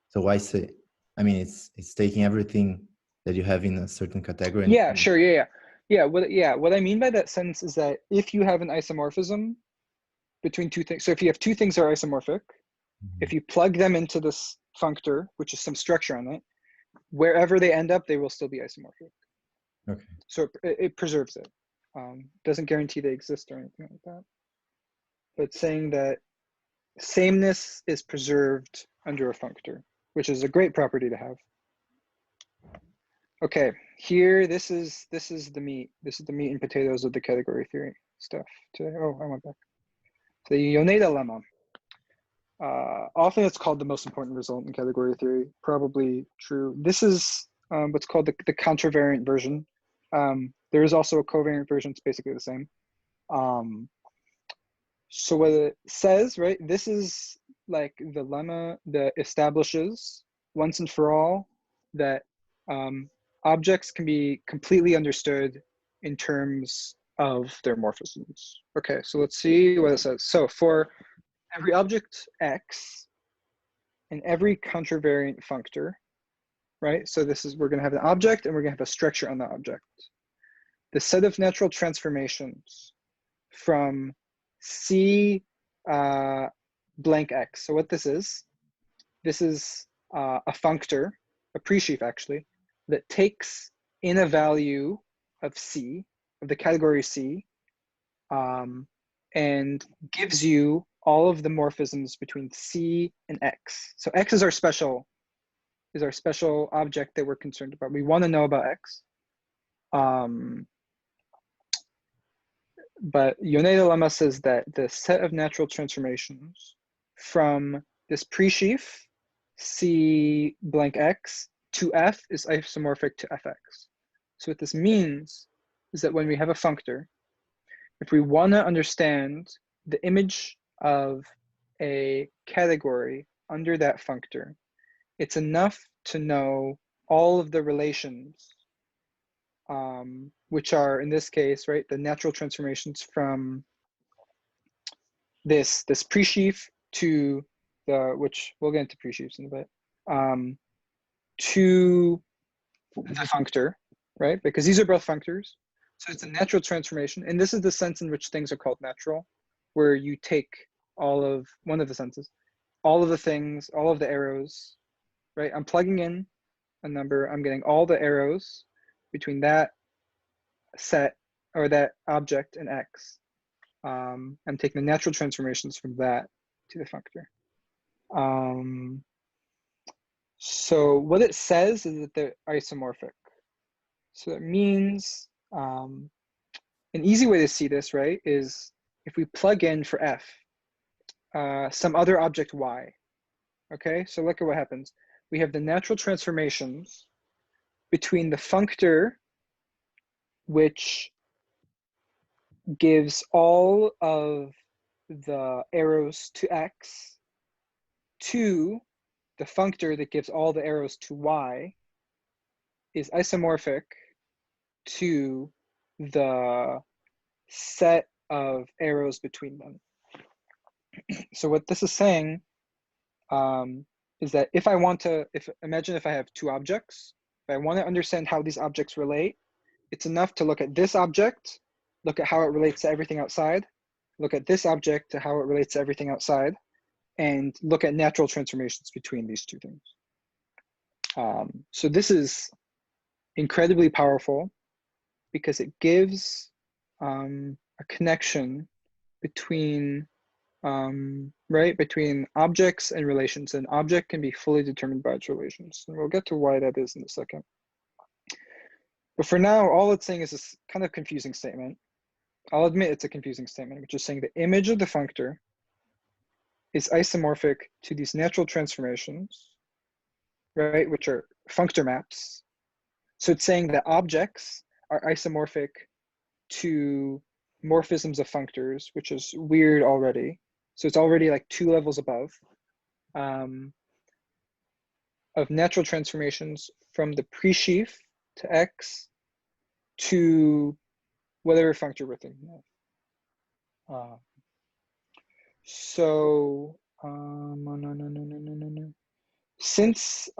So I say, I mean, it's taking everything that you have in a certain category. Yeah, sure, What I mean by that sentence is that if you have an isomorphism between two things, so if you have two things that are isomorphic, if you plug them into this functor, which is some structure on it, wherever they end up, they will still be isomorphic. Okay. So it preserves it. Doesn't guarantee they exist or anything like that. But saying that sameness is preserved under a functor, which is a great property to have. Okay, here, this is the meat. This is the meat and potatoes of the category theory stuff today. Oh, I went back. The Yoneida lemma. Often it's called the most important result in category theory, probably true. This is what's called the contravariant version. There is also a covariant version, it's basically the same. So what it says, right, this is like the lemma that establishes once and for all that objects can be completely understood in terms of their morphisms. Okay, so let's see what it says. So for every object X in every contravariant functor, right? So this is, we're going to have an object and we're going to have a structure on the object. The set of natural transformations from C blank X. So what this is a functor, a presheaf actually, that takes in a value of C, of the category C, and gives you all of the morphisms between C and X. So X is our special object that we're concerned about. We want to know about X. But Yoneida lemma says that the set of natural transformations from this presheaf C blank X to F is isomorphic to Fx. So what this means is that when we have a functor, if we want to understand the image of a category under that functor, it's enough to know all of the relations, which are in this case, right, the natural transformations from this presheaf to the, which we'll get into presheafs in a bit, to the functor, right? Because these are both functors. So it's a natural transformation. And this is the sense in which things are called natural, where you take all of, one of the senses, all of the things, all of the arrows, right? I'm plugging in a number, I'm getting all the arrows between that set or that object and X. I'm taking the natural transformations from that to the functor. So what it says is that they're isomorphic. So that means an easy way to see this, right, is if we plug in for F some other object Y. Okay, so look at what happens. We have the natural transformations between the functor, which gives all of the arrows to X, to the functor that gives all the arrows to Y, is isomorphic to the set of arrows between them. So what this is saying is that if I want to, imagine if I have two objects, if I want to understand how these objects relate, it's enough to look at this object, look at how it relates to everything outside, look at this object to how it relates to everything outside, and look at natural transformations between these two things. So this is incredibly powerful because it gives a connection between between objects and relations. An object can be fully determined by its relations, and we'll get to why that is in a second. But for now, all it's saying is this kind of confusing statement. I'll admit it's a confusing statement, which is saying the image of the functor is isomorphic to these natural transformations, right, which are functor maps. So it's saying that objects are isomorphic to morphisms of functors, which is weird already. So it's already like 2 levels above of natural transformations from the presheaf to X to whatever functor we're thinking of. Since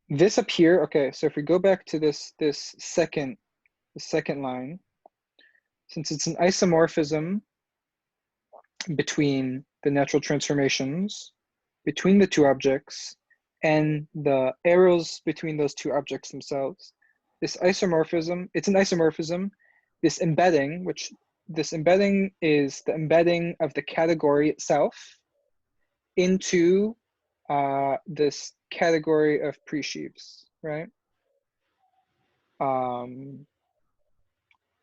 this up here, okay, so if we go back to this second line, since it's an isomorphism between the natural transformations between the two objects and the arrows between those two objects themselves, this isomorphism, it's an isomorphism, this embedding, which this embedding is the embedding of the category itself into this category of presheaves, right?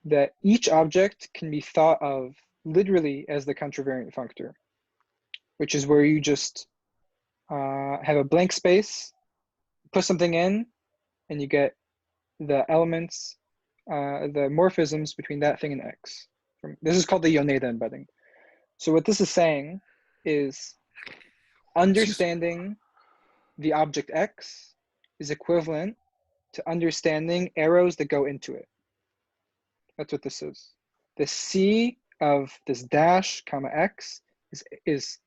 That each object can be thought of literally as the contravariant functor, which is where you just have a blank space, put something in, and you get the elements, the morphisms between that thing and X. This is called the Yoneida embedding. So what this is saying is understanding the object X is equivalent to understanding arrows that go into it. That's what this is. The C of this dash comma X is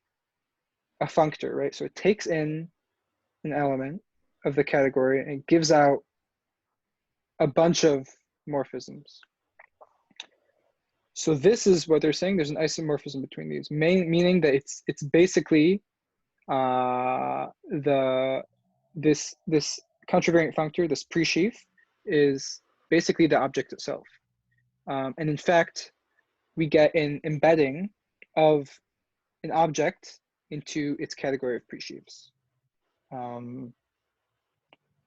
a functor, right? So it takes in an element of the category and gives out a bunch of morphisms. So this is what they're saying. There's an isomorphism between these, meaning that it's basically this contravariant functor, this presheaf, is basically the object itself. And in fact, we get an embedding of an object into its category of presheafs,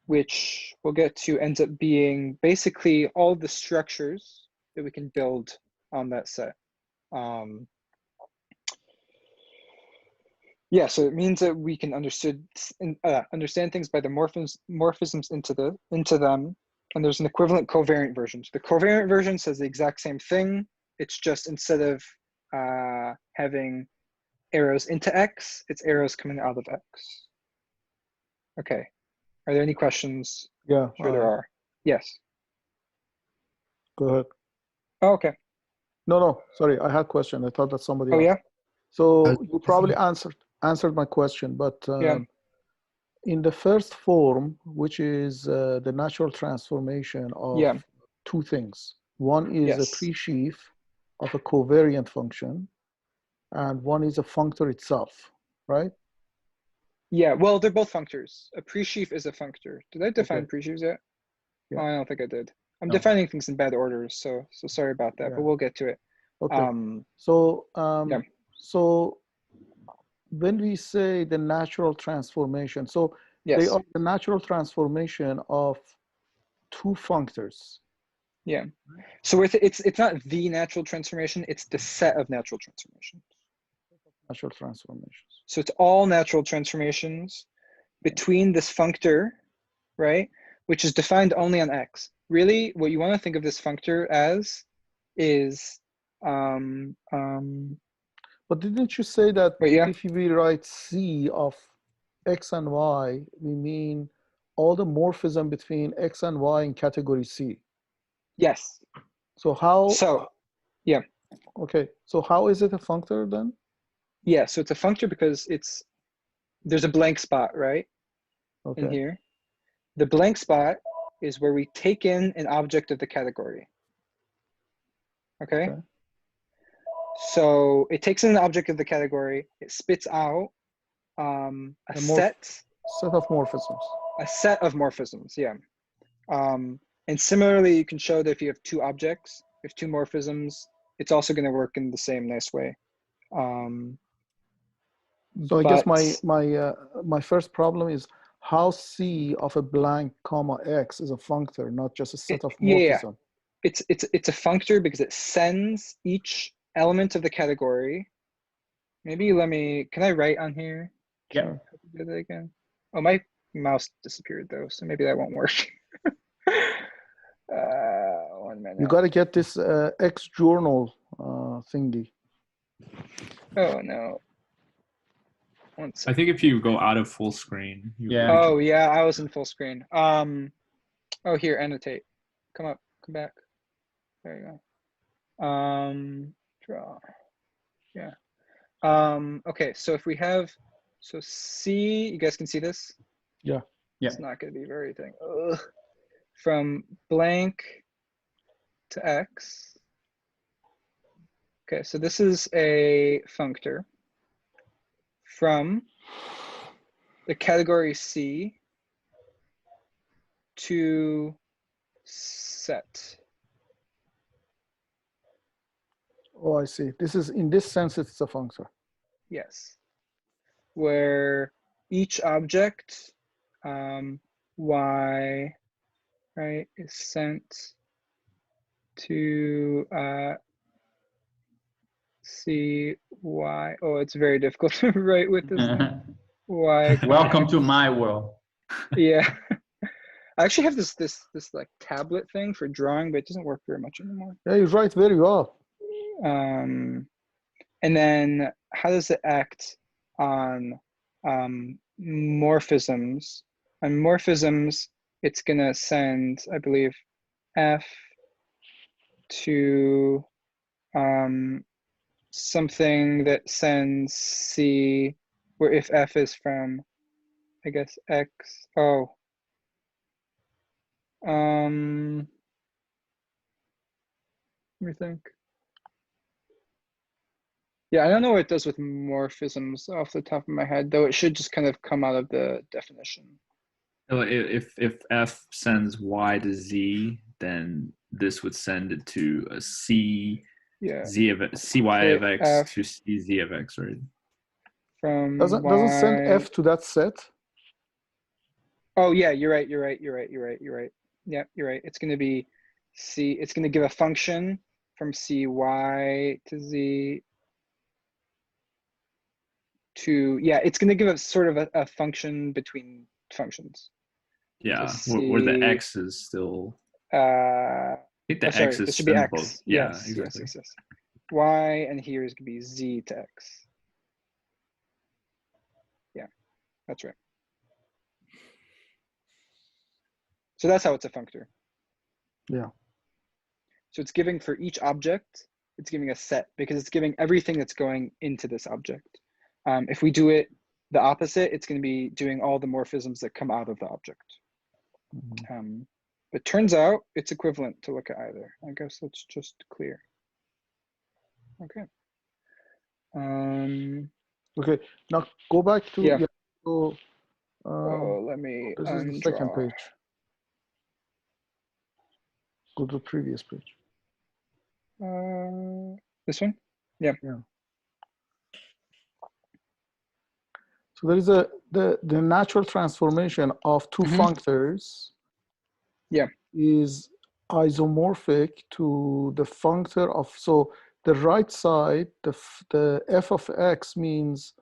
which we'll get to ends up being basically all the structures that we can build on that set. Yeah, so it means that we can understand things by the morphisms into them, and there's an equivalent covariant version. So the covariant version says the exact same thing. It's just instead of having arrows into X, it's arrows coming out of X. Okay, are there any questions? Yeah, sure there are. Yes. Go ahead. Oh, okay. No, sorry, I had a question. I thought that somebody else. Yeah. So you probably answered my question, but in the first form, which is the natural transformation of two things. One is a presheaf of a covariant function, and one is a functor itself, right? Yeah, well, they're both functors. A presheaf is a functor. Did I define presheafs yet? Yeah. Oh, I don't think I did. I'm defining things in bad orders, so sorry about that, but we'll get to it. Okay. So when we say the natural transformation, so they are the natural transformation of two functors. Yeah. So it's not the natural transformation, it's the set of natural transformations. Natural transformations. So it's all natural transformations between this functor, right? Which is defined only on X. Really, what you want to think of this functor as is but didn't you say that if we write C of X and Y, we mean all the morphism between X and Y in category C? Yes. So how? So, yeah. Okay. So how is it a functor then? Yeah. So it's a functor because there's a blank spot, right? Okay. In here. The blank spot is where we take in an object of the category. Okay. So it takes in an object of the category, it spits out a set of morphisms. A set of morphisms, yeah. And similarly, you can show that if you have two objects, if two morphisms, it's also going to work in the same nice way. So I guess my first problem is how C of a blank comma X is a functor, not just a set of morphism. Yeah. It's a functor because it sends each element of the category. Maybe can I write on here? Yeah. Do that again. Oh, my mouse disappeared though, so maybe that won't work. 1 minute. You got to get this X journal thingy. Oh no. I think if you go out of full screen. Oh yeah, I was in full screen. Oh, here, annotate. Come back. There you go. Draw. Yeah. Okay, so if we have, C, you guys can see this? Yeah. It's not going to be very thing. Ugh. From blank to X. Okay, so this is a functor from the category C to set. Oh, I see. This is, in this sense, it's a functor. Yes. Where each object, Y, right, is sent to C, Y. Oh, it's very difficult to write with this thing. Y. Welcome to my world. Yeah. I actually have this like tablet thing for drawing, but it doesn't work very much anymore. Yeah, you write very well. And then how does it act on morphisms? On morphisms, it's gonna send, I believe, F to something that sends C where if f is from, I guess, x, oh. Let me think. Yeah, I don't know what it does with morphisms off the top of my head, though it should just kind of come out of the definition. So if f sends y to z, then this would send it to a c, yeah, z of cy of x f to c z of x, right? From doesn't send f to that set. Oh yeah, you're right. Yeah, you're right. It's going to be c. It's going to give a function from cy to z to, yeah, it's going to give us sort of a function between functions. Yeah, So where the x is still. I think the x sorry, is this should be simple. x. Yeah, yes, exactly. yes. Y, and here is going to be z to x. Yeah, that's right. So that's how it's a functor. Yeah. So it's giving for each object, it's giving a set because it's giving everything that's going into this object. If we do it the opposite, it's going to be doing all the morphisms that come out of the object. Mm-hmm. But turns out it's equivalent to look at either. I guess that's just clear. Okay. Okay. Now go back to yeah. So, let me. This is the second page. Go to the previous page. This one? Yeah. Yeah. So there is the natural transformation of two functors. Yeah. Is isomorphic to the functor of, so the right side, the f of x means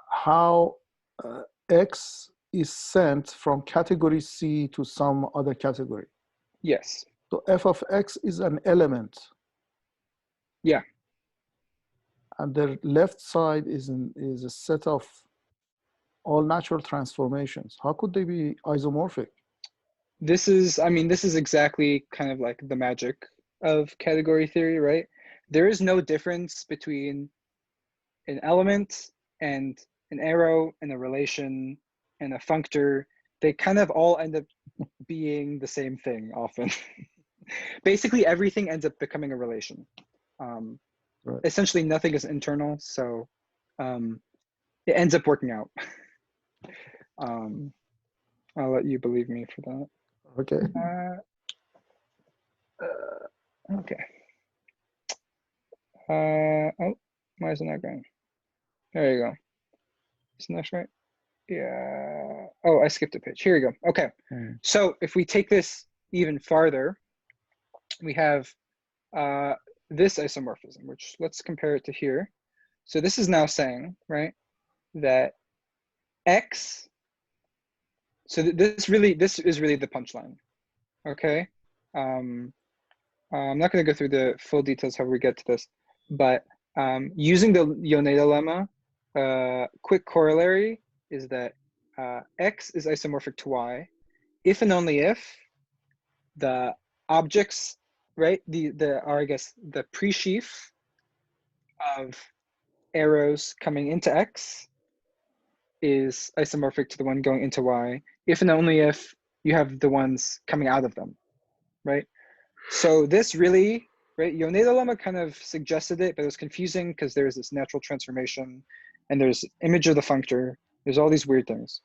how x is sent from category C to some other category. Yes. So f of x is an element. Yeah. And the left side is a set of all natural transformations. How could they be isomorphic? This is exactly kind of like the magic of category theory, right? There is no difference between an element and an arrow and a relation and a functor. They kind of all end up being the same thing often. Basically, everything ends up becoming a relation. Right. Essentially, nothing is internal, so it ends up working out. I'll let you believe me for that. Okay. Okay. Oh, why isn't that going? There you go. Isn't that right? Yeah. Oh, I skipped a page. Here we go. Okay. So if we take this even farther, we have this isomorphism, which let's compare it to here. So this is now saying, right, that x. So this is really the punchline. Okay. I'm not going to go through the full details how we get to this, but using the Yoneida lemma, quick corollary is that x is isomorphic to y if and only if the objects, right, I guess the pre-sheaf of arrows coming into x is isomorphic to the one going into y, if and only if you have the ones coming out of them, right? So this really, right, Yoneida lemma kind of suggested it, but it was confusing because there's this natural transformation and there's image of the functor. There's all these weird things.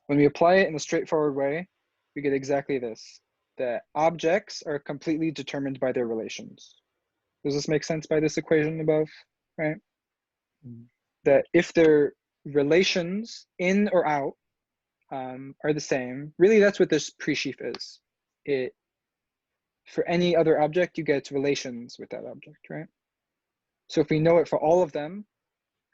When we apply it in a straightforward way, we get exactly this. The objects are completely determined by their relations. Does this make sense by this equation above, right? That if their relations in or out are the same, really that's what this pre-sheaf is. For any other object, you get its relations with that object, right? So if we know it for all of them,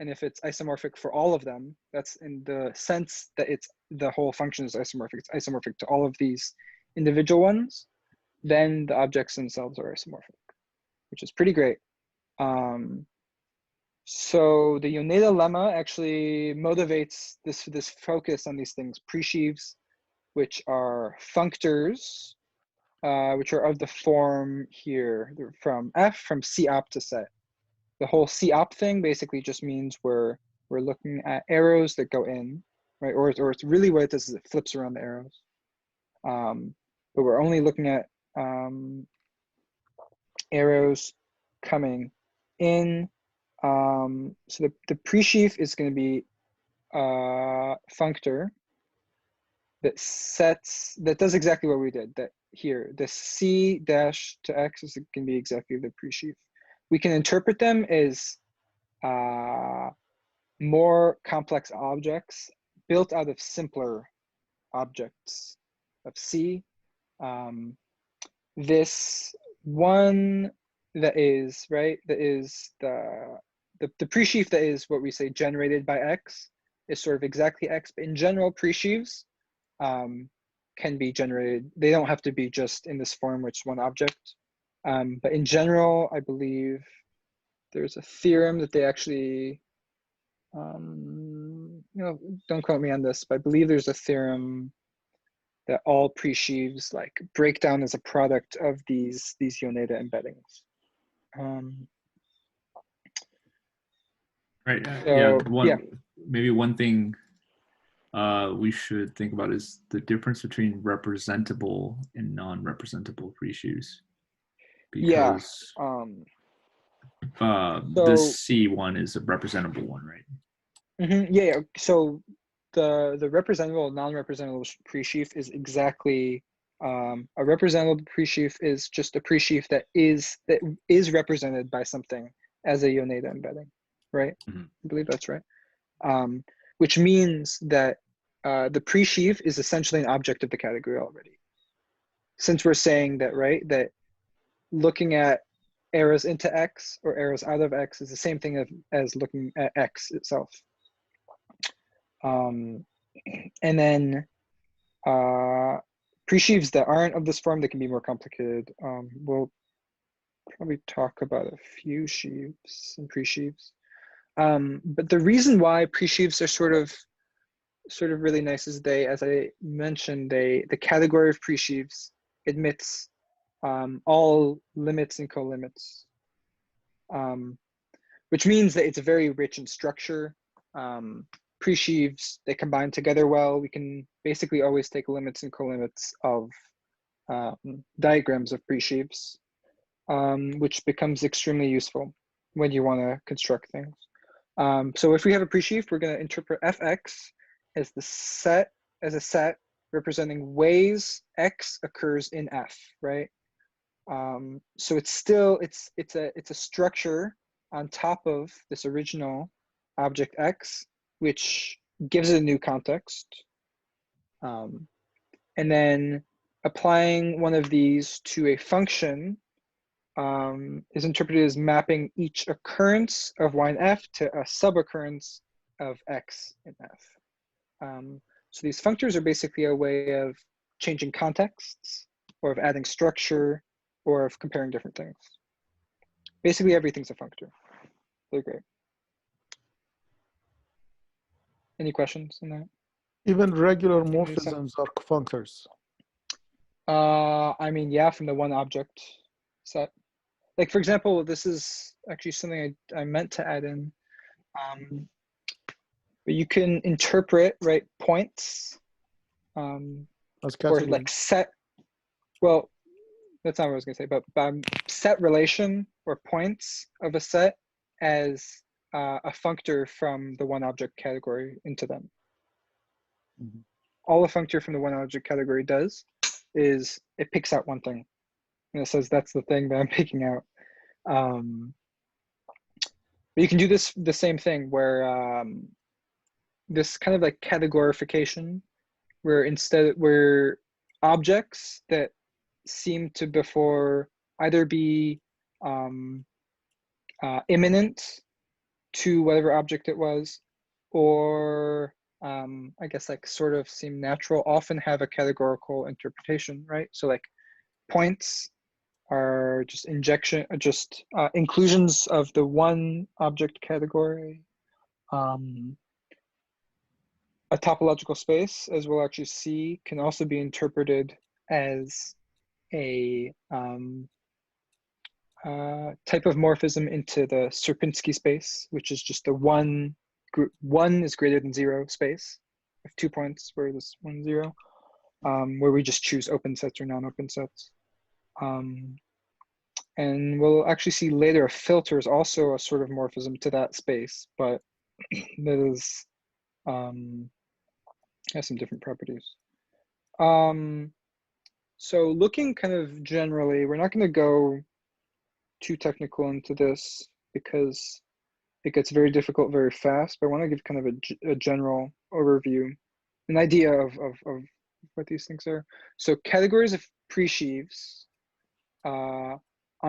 and if it's isomorphic for all of them, that's in the sense that the whole function is isomorphic. It's isomorphic to all of these individual ones, then the objects themselves are isomorphic, which is pretty great. So the Yoneida lemma actually motivates this focus on these things, pre-sheaves, which are functors, which are of the form here, from C op to set. The whole C op thing basically just means we're we're looking at arrows that go in, right? Or it's really what it does is it flips around the arrows. But we're only looking at arrows coming in. So the pre-sheaf is going to be functor that does exactly what we did. That here, the C dash to X is going to be exactly the pre-sheaf. We can interpret them as more complex objects built out of simpler objects of C. This one that is, right, that is the pre-sheaf that is what we say generated by X is sort of exactly X, but in general, pre-sheaves can be generated. They don't have to be just in this form, which is one object. But in general, I believe there's a theorem that they actually, you know, don't quote me on this, but I believe there's a theorem that all pre-sheaves like break down as a product of these Yoneida embeddings. Right. So, Maybe one thing we should think about is the difference between representable and non-representable pre-sheaves. Because this C one is a representable one, right? Yeah. So the representable, non-representable pre-sheaf is exactly a representable pre-sheaf is just a pre-sheaf that is represented by something as a Yoneida embedding, right? I believe that's right. Which means that the pre-sheaf is essentially an object of the category already. Since we're saying that, right, that looking at arrows into X or arrows out of X is the same thing as looking at X itself. And then pre-sheaves that aren't of this form, that can be more complicated. We'll probably talk about a few sheaves and pre-sheaves. But the reason why pre-sheaves are sort of really nice is as I mentioned, the category of pre-sheaves admits all limits and co-limits, which means that it's very rich in structure. Pre-sheaves, they combine together well. We can basically always take limits and co-limits of diagrams of pre-sheaves, which becomes extremely useful when you want to construct things. So if we have a pre-sheaf, we're going to interpret Fx as a set representing ways X occurs in F, right? So it's a structure on top of this original object X, which gives it a new context. And then applying one of these to a function is interpreted as mapping each occurrence of Y in F to a suboccurrence of X in F. So these functors are basically a way of changing contexts, or of adding structure, or of comparing different things. Basically everything's a functor. They're great. Any questions on that? Even regular morphisms are functors. I mean, yeah, from the one object set. Like, for example, this is actually something I meant to add in. But you can interpret, right, points or like set, well, that's not what I was going to say, but set relation or points of a set as a functor from the one object category into them. All a functor from the one object category does is it picks out one thing. And it says that's the thing that I'm picking out. But you can do the same thing where this kind of like categorification, where objects that seem to before either be imminent to whatever object it was, or I guess like sort of seem natural, often have a categorical interpretation, right? So like points are just inclusions of the one object category. A topological space, as we'll actually see, can also be interpreted as a type of morphism into the Sierpinski space, which is just the one 1 is greater than 0 space, with 2 points where this 1, 0, where we just choose open sets or non-open sets. And we'll actually see later a filter is also a sort of morphism to that space, but that is has some different properties. So looking kind of generally, we're not going to go too technical into this because it gets very difficult very fast, but I want to give kind of a general overview, an idea of what these things are. So categories of presheaves on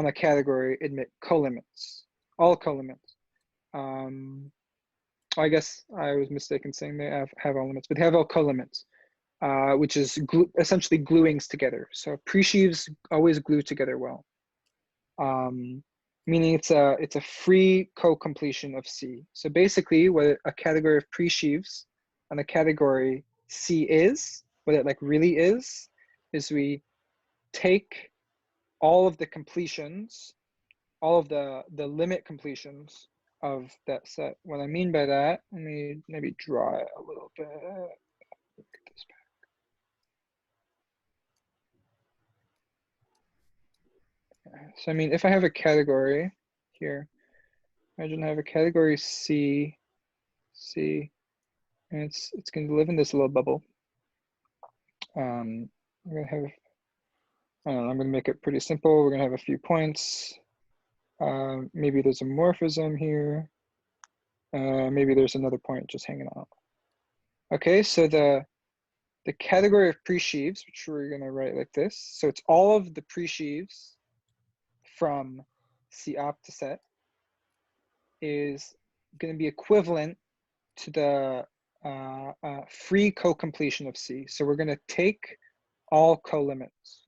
a category admit colimits, all colimits. I guess I was mistaken saying they have all limits, but they have all colimits, which is essentially gluings together. So presheaves always glue together well, meaning it's a free co-completion of C. So basically, what a category of presheaves on a category C is, what it like really is we take all of the completions, all of the limit completions of that set. What I mean by that, let me maybe draw it a little bit. Get this back. So I mean, if I have a category here, imagine I have a category C, and it's going to live in this little bubble. I'm going to have, I don't know, I'm going to make it pretty simple. We're going to have a few points. Maybe there's a morphism here. Maybe there's another point just hanging out. Okay, so the category of presheaves, which we're going to write like this. So it's all of the presheaves from C op to set is going to be equivalent to the free co-completion of C. So we're going to take all co-limits.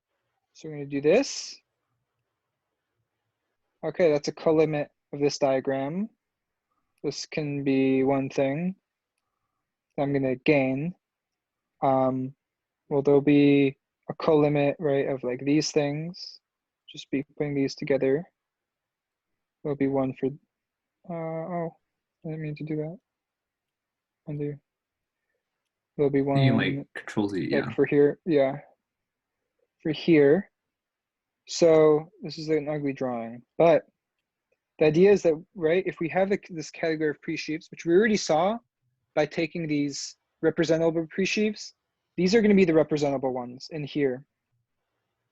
So we're going to do this. Okay, that's a co-limit of this diagram. This can be one thing I'm going to gain. Well, there'll be a co-limit, right, of like these things. Just be putting these together. There'll be one for, oh, I didn't mean to do that. Undo. There'll be one like Control Z, yeah. Like for here, yeah. For here. So this is an ugly drawing, but the idea is that, right, if we have this category of presheaves, which we already saw by taking these representable presheaves, these are going to be the representable ones in here,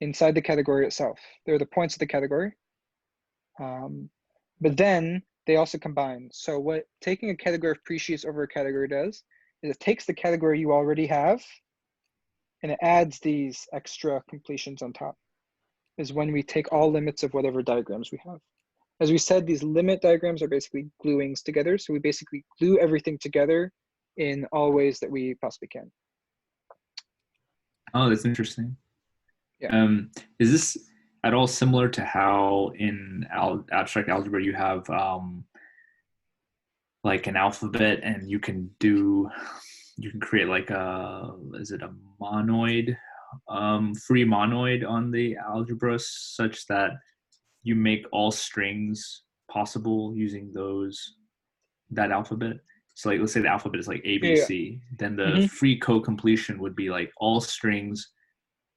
inside the category itself. They're the points of the category. But then they also combine. So what taking a category of presheaves over a category does is it takes the category you already have and it adds these extra completions on top, is when we take all limits of whatever diagrams we have. As we said, these limit diagrams are basically gluings together. So we basically glue everything together in all ways that we possibly can. Oh, that's interesting. Yeah. Is this at all similar to how in abstract algebra you have like an alphabet and you can create like is it a monoid, free monoid on the algebra such that you make all strings possible using that alphabet? So like, let's say the alphabet is like A, B, C, then the free co-completion would be like all strings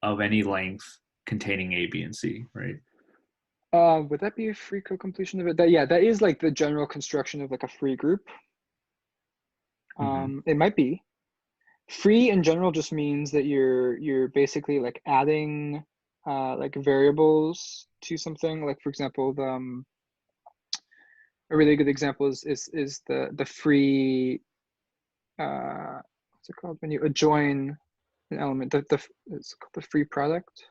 of any length containing A, B, and C, right? Would that be a free co-completion of it? Yeah, that is like the general construction of like a free group. It might be. Free in general just means that you're basically like adding like variables to something. Like for example, a really good example is the free what's it called when you adjoin an element? It's called the free product.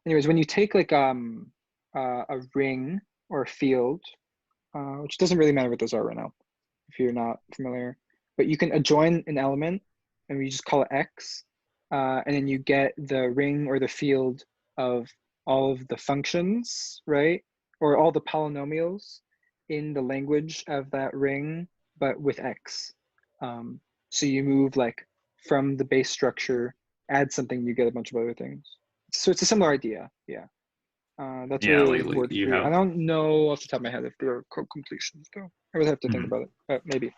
Anyways, when you take like a ring or a field, which doesn't really matter what those are right now if you're not familiar, but you can adjoin an element and we just call it X, and then you get the ring or the field of all of the functions, right? Or all the polynomials in the language of that ring, but with X. So you move like from the base structure, add something, you get a bunch of other things. So it's a similar idea, yeah. That's really like word free. I don't know off the top of my head if there are co-completions though. I would have to think about it, but maybe.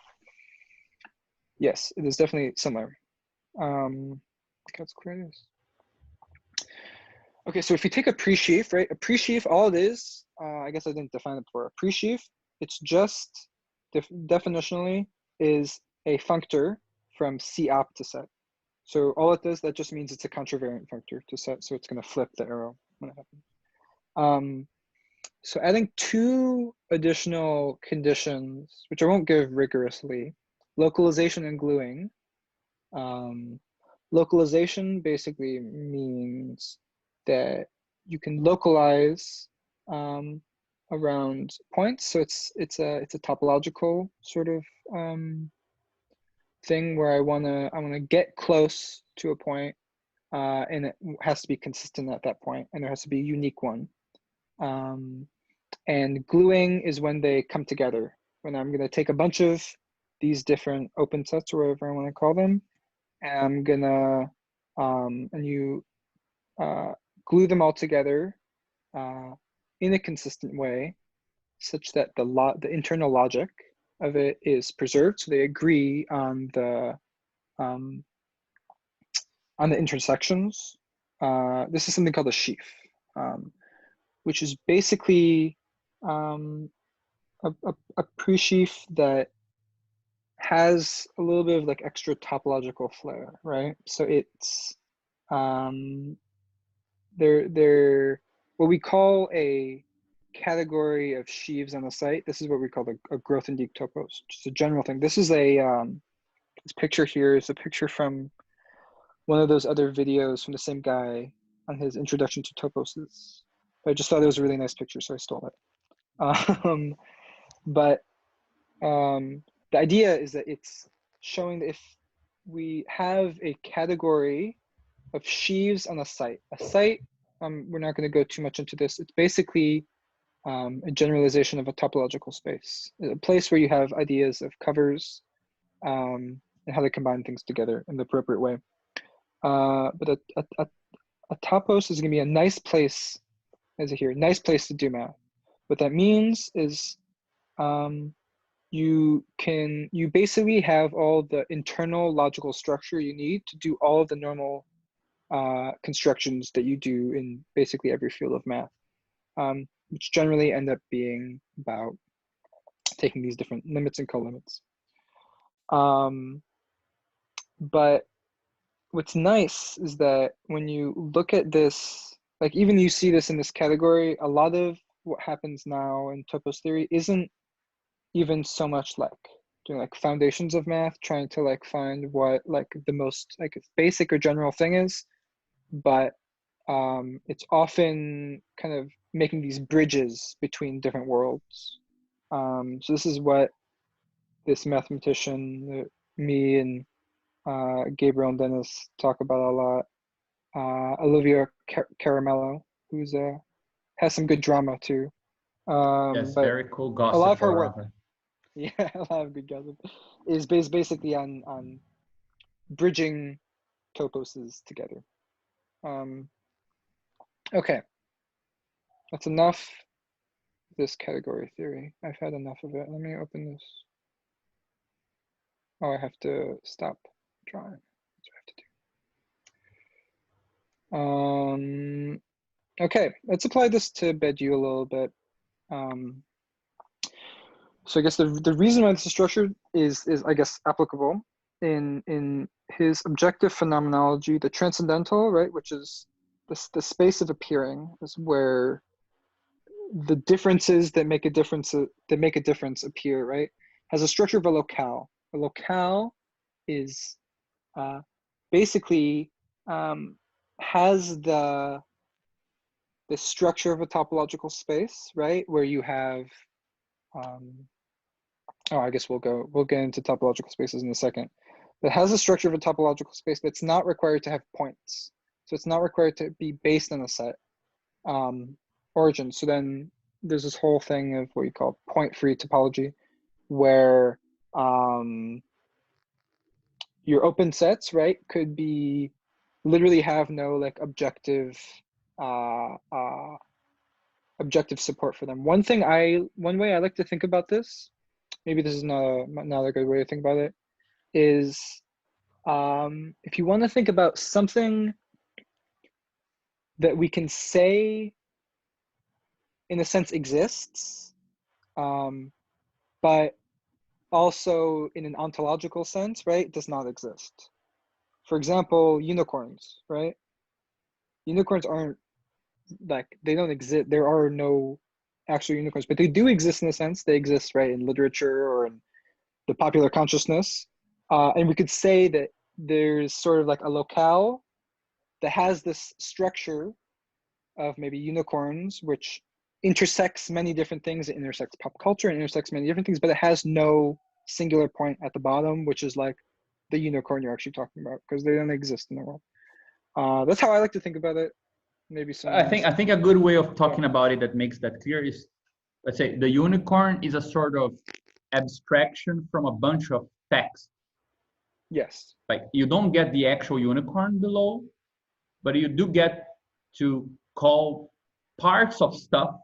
Yes, it is definitely similar. Let's create this. Okay, so if you take a pre-sheaf, right? A pre-sheaf, all it is, I guess I didn't define it before. A pre-sheaf, it's just definitionally is a functor from C-op to set. So all it does, that just means it's a contravariant functor to set. So it's going to flip the arrow when it happens. So adding 2 additional conditions, which I won't give rigorously, localization and gluing. Localization basically means that you can localize around points. So it's a topological sort of thing where I wanna get close to a point, and it has to be consistent at that point, and there has to be a unique one. And gluing is when they come together. When I'm gonna take a bunch of these different open sets or whatever I want to call them, and I'm gonna and you glue them all together in a consistent way, such that the internal logic of it is preserved. So they agree on the intersections. This is something called a sheaf, which is basically a pre-sheaf that has a little bit of like extra topological flair, right? So it's they're what we call a category of sheaves on the site. This is what we call a Grothendieck topos, just a general thing. This is a this picture here is a picture from one of those other videos from the same guy on his introduction to toposes. I just thought it was a really nice picture, so I stole it. But the idea is that it's showing that if we have a category of sheaves on a site, we're not going to go too much into this. It's basically a generalization of a topological space, a place where you have ideas of covers and how they combine things together in the appropriate way. But a topos is going to be a nice place, as I hear, nice place to do math. What that means is you basically have all the internal logical structure you need to do all of the normal constructions that you do in basically every field of math, which generally end up being about taking these different limits and colimits. But what's nice is that when you look at this, like even you see this in this category, a lot of what happens now in topos theory isn't even so much like doing like foundations of math, trying to like find what like the most like basic or general thing is, but it's often kind of making these bridges between different worlds. So this is what this mathematician, me and Gabriel and Dennis talk about a lot. Olivia Caramello, who's has some good drama too. Yes, very cool gossip. A lot of her work, yeah, a lot of good gossip, is based basically on bridging toposes together. Okay, that's enough of this category theory. I've had enough of it. Let me open this. Oh, I have to stop drawing. That's what I have to do. Okay, let's apply this to Bediou a little bit. So I guess the reason why this is structured is I guess applicable in his objective phenomenology, the transcendental, right, which is the space of appearing, is where the differences that make a difference appear, right, has a structure of a locale. A locale is basically has the structure of a topological space, right, where you have I guess we'll get into topological spaces in a second. But it has a structure of a topological space that's not required to have points. So it's not required to be based on a set origin. So then there's this whole thing of what you call point-free topology, where your open sets, right, could be literally have no like objective support for them. One way I like to think about this, maybe this is not a good way to think about it, is if you want to think about something that we can say, in a sense, exists, but also in an ontological sense, right, does not exist. For example, unicorns, right? Unicorns aren't, like, they don't exist. There are no actual unicorns, but they do exist in a sense. They exist, right, in literature or in the popular consciousness. And we could say that there's sort of like a locale that has this structure of maybe unicorns, which intersects many different things. It intersects pop culture and intersects many different things, but it has no singular point at the bottom, which is like the unicorn you're actually talking about, because they don't exist in the world. That's how I like to think about it. Maybe some. I think a good way of talking about it that makes that clear is, let's say the unicorn is a sort of abstraction from a bunch of text. Yes. Like you don't get the actual unicorn below, but you do get to call parts of stuff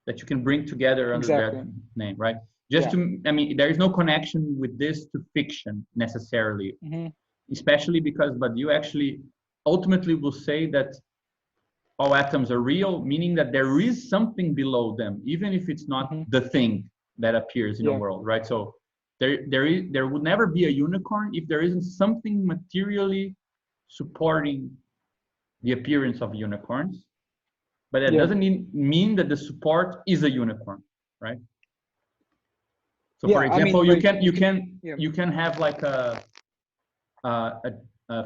that you can bring together under that name, right? Just to, I mean, there is no connection with this to fiction necessarily, especially because, but you actually ultimately will say that all atoms are real, meaning that there is something below them, even if it's not the thing that appears in the world, right? So there would never be a unicorn if there isn't something materially supporting the appearance of unicorns. But that doesn't mean that the support is a unicorn, right? So for example, I mean, you can have like a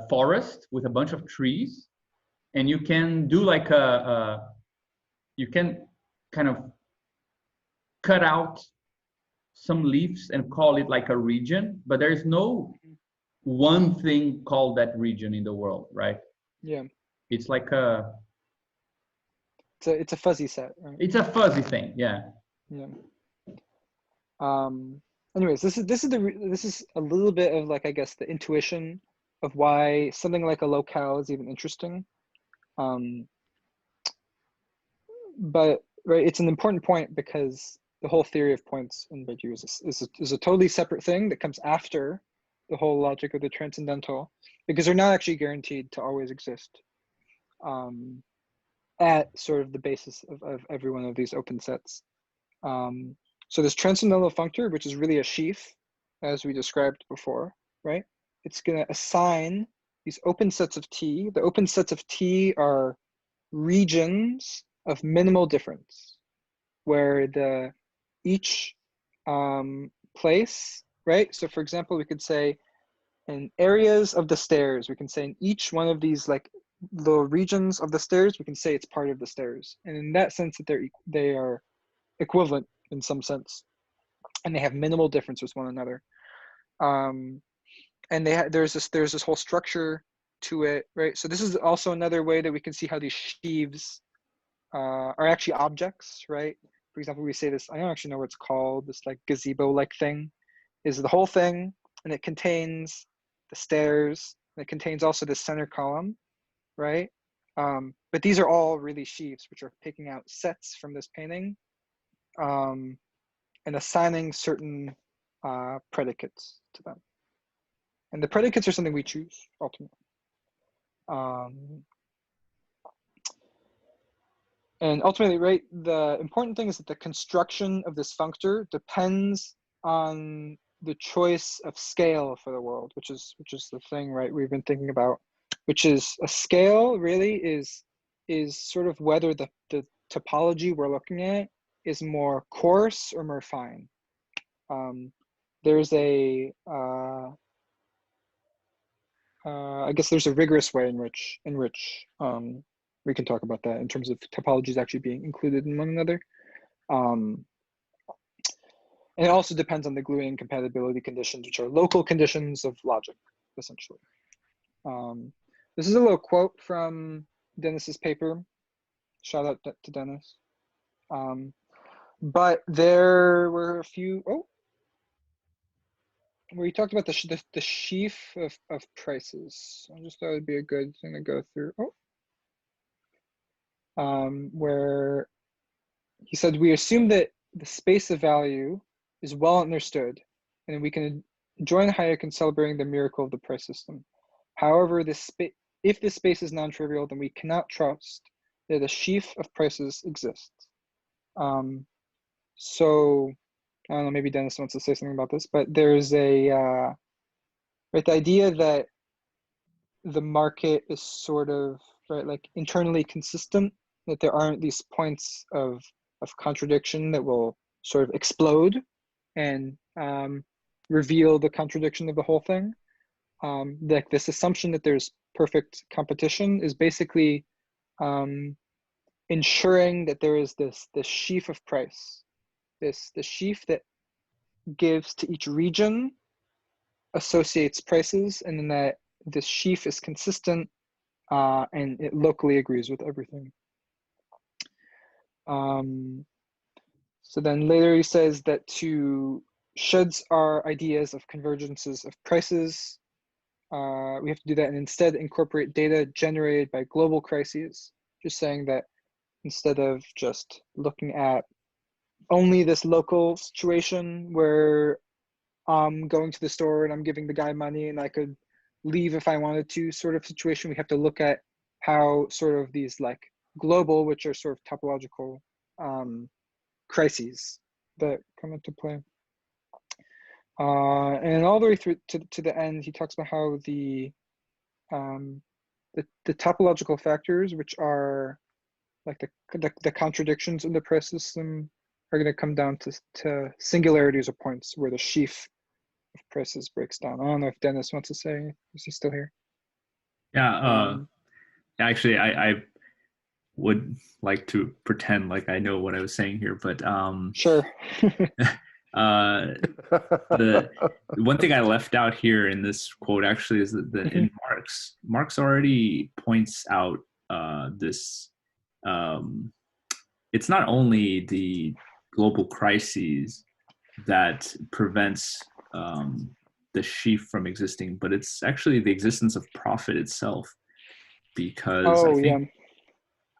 forest with a bunch of trees, and you can do like you can kind of cut out some leaves and call it like a region, but there's no one thing called that region in the world, right? Yeah. It's like it's a fuzzy set, right? It's a fuzzy thing, yeah. Yeah. Anyways, this is a little bit of, like, I guess, the intuition of why something like a locale is even interesting. But right, it's an important point because the whole theory of points in Beju is a totally separate thing that comes after the whole logic of the transcendental, because they're not actually guaranteed to always exist at sort of the basis of every one of these open sets. So this transcendental functor, which is really a sheaf, as we described before, right? It's going to assign these open sets of T. The open sets of T are regions of minimal difference, where each place, right? So for example, we could say in areas of the stairs, we can say in each one of these, like, little regions of the stairs, we can say it's part of the stairs. And in that sense, that they are equivalent in some sense, and they have minimal difference with one another. And there's this whole structure to it, right? So this is also another way that we can see how these sheaves are actually objects, right? For example, we say this, I don't actually know what it's called, this like gazebo-like thing is the whole thing, and it contains the stairs, and it contains also the center column, right? But these are all really sheaves, which are picking out sets from this painting and assigning certain predicates to them. And the predicates are something we choose, ultimately. And ultimately, right, the important thing is that the construction of this functor depends on the choice of scale for the world, which is the thing, right, we've been thinking about, which is a scale really is sort of whether the topology we're looking at is more coarse or more fine. There's a I guess there's a rigorous way in which we can talk about that in terms of topologies actually being included in one another. And it also depends on the gluing compatibility conditions, which are local conditions of logic, essentially. This is a little quote from Dennis's paper. Shout out to Dennis. But there were a few, where he talked about the sheaf of prices. I just thought it would be a good thing to go through. Where he said, we assume that the space of value is well understood, and we can join Hayek in celebrating the miracle of the price system. However, if this space is non-trivial, then we cannot trust that a sheaf of prices exists. So I don't know, maybe Dennis wants to say something about this, but there's the idea that the market is sort of like internally consistent, that there aren't these points of contradiction that will sort of explode and reveal the contradiction of the whole thing. Like this assumption that there's perfect competition is basically ensuring that there is this sheaf of price, the sheaf that gives to each region associates prices, and then that this sheaf is consistent and it locally agrees with everything. So then later he says that to sheds our ideas of convergences of prices, we have to do that and instead incorporate data generated by global crises, just saying that instead of just looking at only this local situation where I'm going to the store and I'm giving the guy money and I could leave if I wanted to sort of situation, we have to look at how sort of these like global, which are sort of topological crises that come into play. And all the way through to the end, he talks about how the topological factors, which are like the contradictions in the price system, are going to come down to singularities or points where the sheaf of prices breaks down. I don't know if Dennis wants to say, is he still here? Yeah, actually, I would like to pretend like I know what I was saying here, but sure. The one thing I left out here in this quote actually is that in Marx already points out this. It's not only the global crises that prevents the sheaf from existing, but it's actually the existence of profit itself. Because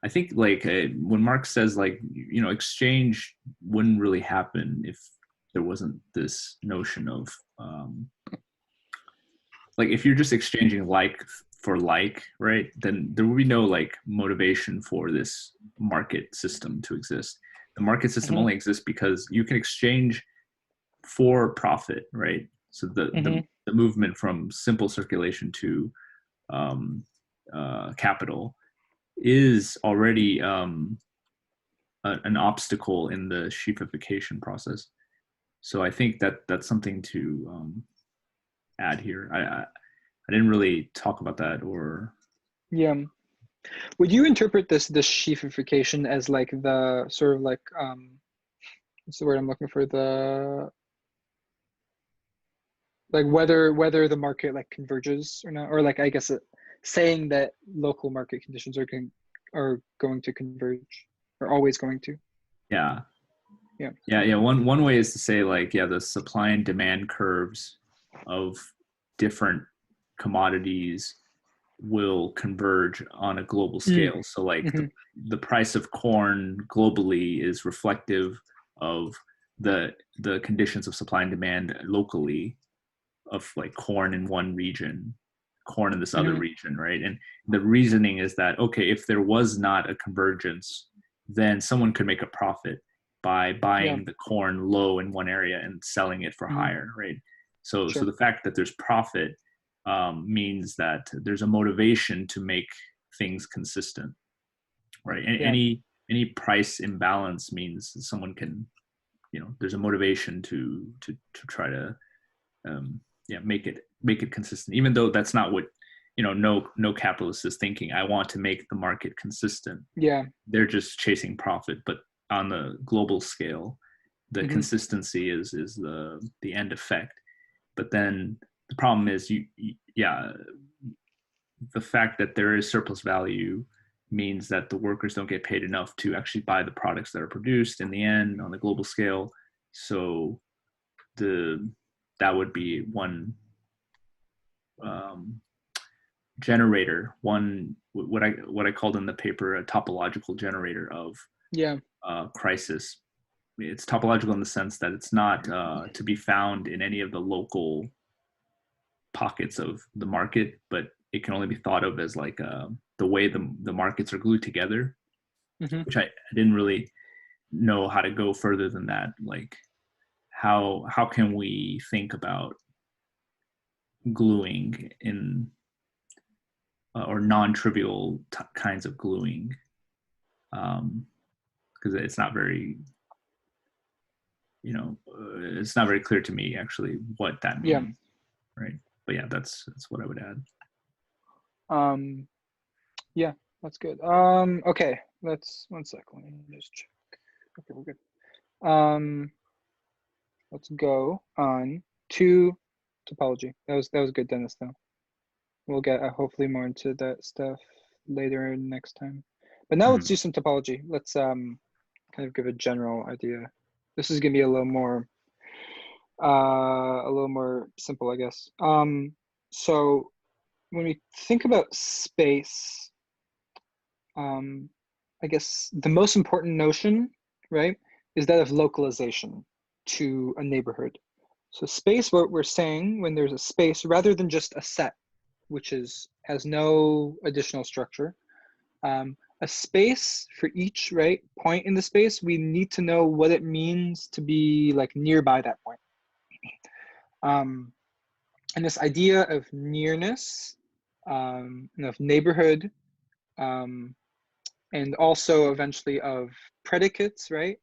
I think like when Marx says like, you know, exchange wouldn't really happen if there wasn't this notion of like if you're just exchanging like for like, right, then there will be no like motivation for this market system to exist. The market system only exists because you can exchange for profit, right? So the movement from simple circulation to capital is already an obstacle in the sheafification process. So I think that that's something to add here. I didn't really talk about that, or would you interpret this sheafification as like the sort of like what's the word I'm looking for, the like whether the market like converges or not, or like I guess saying that local market conditions are going to converge, or always going to? Yeah. One way is to say like, the supply and demand curves of different commodities will converge on a global scale. So like the price of corn globally is reflective of the conditions of supply and demand locally, of like corn in one region, corn in this other region, right? And the reasoning is that, okay, if there was not a convergence, then someone could make a profit by buying the corn low in one area and selling it for higher, right? So the fact that there's profit means that there's a motivation to make things consistent, right? And any price imbalance means someone can, there's a motivation to try to make it consistent, even though that's not what no capitalist is thinking. I want to make the market consistent. They're just chasing profit. But on the global scale, the consistency is the end effect. But then the problem is the fact that there is surplus value means that the workers don't get paid enough to actually buy the products that are produced in the end on the global scale. So that would be one generator, what I called in the paper a topological generator of crisis. It's topological in the sense that it's not to be found in any of the local pockets of the market, but it can only be thought of as like the way the markets are glued together, which I didn't really know how to go further than that. Like how can we think about gluing in or non-trivial kinds of gluing, because it's not very, it's not very clear to me actually what that means. Right, but yeah, that's what I would add. Yeah, that's good. Okay, let's 1 sec. Let me just check. Okay, we're good. Let's go on to topology. That was good, Dennis. Though we'll get hopefully more into that stuff later next time. But now let's do some topology. Let's kind of give a general idea. This is gonna be a little more simple, I guess. So when we think about space, I guess the most important notion, right, is that of localization to a neighborhood. So space, what we're saying when there's a space, rather than just a set, which has no additional structure, a space for each point in the space, we need to know what it means to be like nearby that point. And this idea of nearness, and of neighborhood, and also eventually of predicates, right?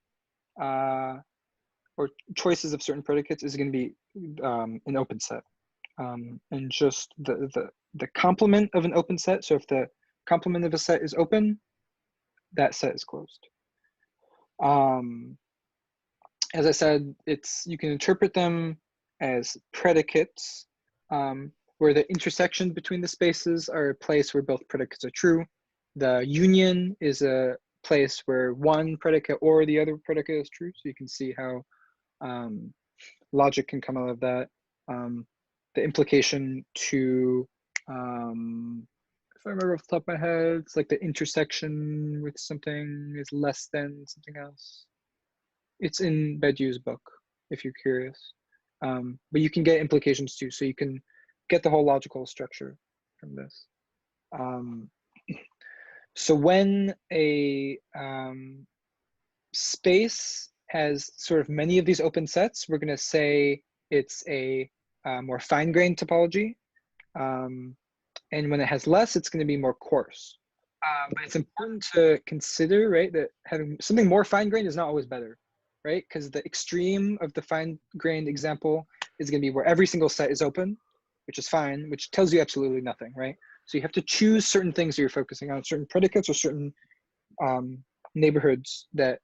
Or choices of certain predicates is going to be an open set. And just the complement of an open set. So if the complement of a set is open, that set is closed. As I said, you can interpret them as predicates, where the intersection between the spaces are a place where both predicates are true. The union is a place where one predicate or the other predicate is true. So you can see how logic can come out of that. The implication to, if I remember off the top of my head, it's like the intersection with something is less than something else. It's in Badiou's book, if you're curious. But you can get implications too. So you can get the whole logical structure from this. So when a space has sort of many of these open sets, we're going to say it's a more fine-grained topology. And when it has less, it's going to be more coarse. But it's important to consider, right, that having something more fine-grained is not always better, right? Because the extreme of the fine-grained example is going to be where every single set is open, which is fine, which tells you absolutely nothing, right? So you have to choose certain things that you're focusing on, certain predicates or certain neighborhoods that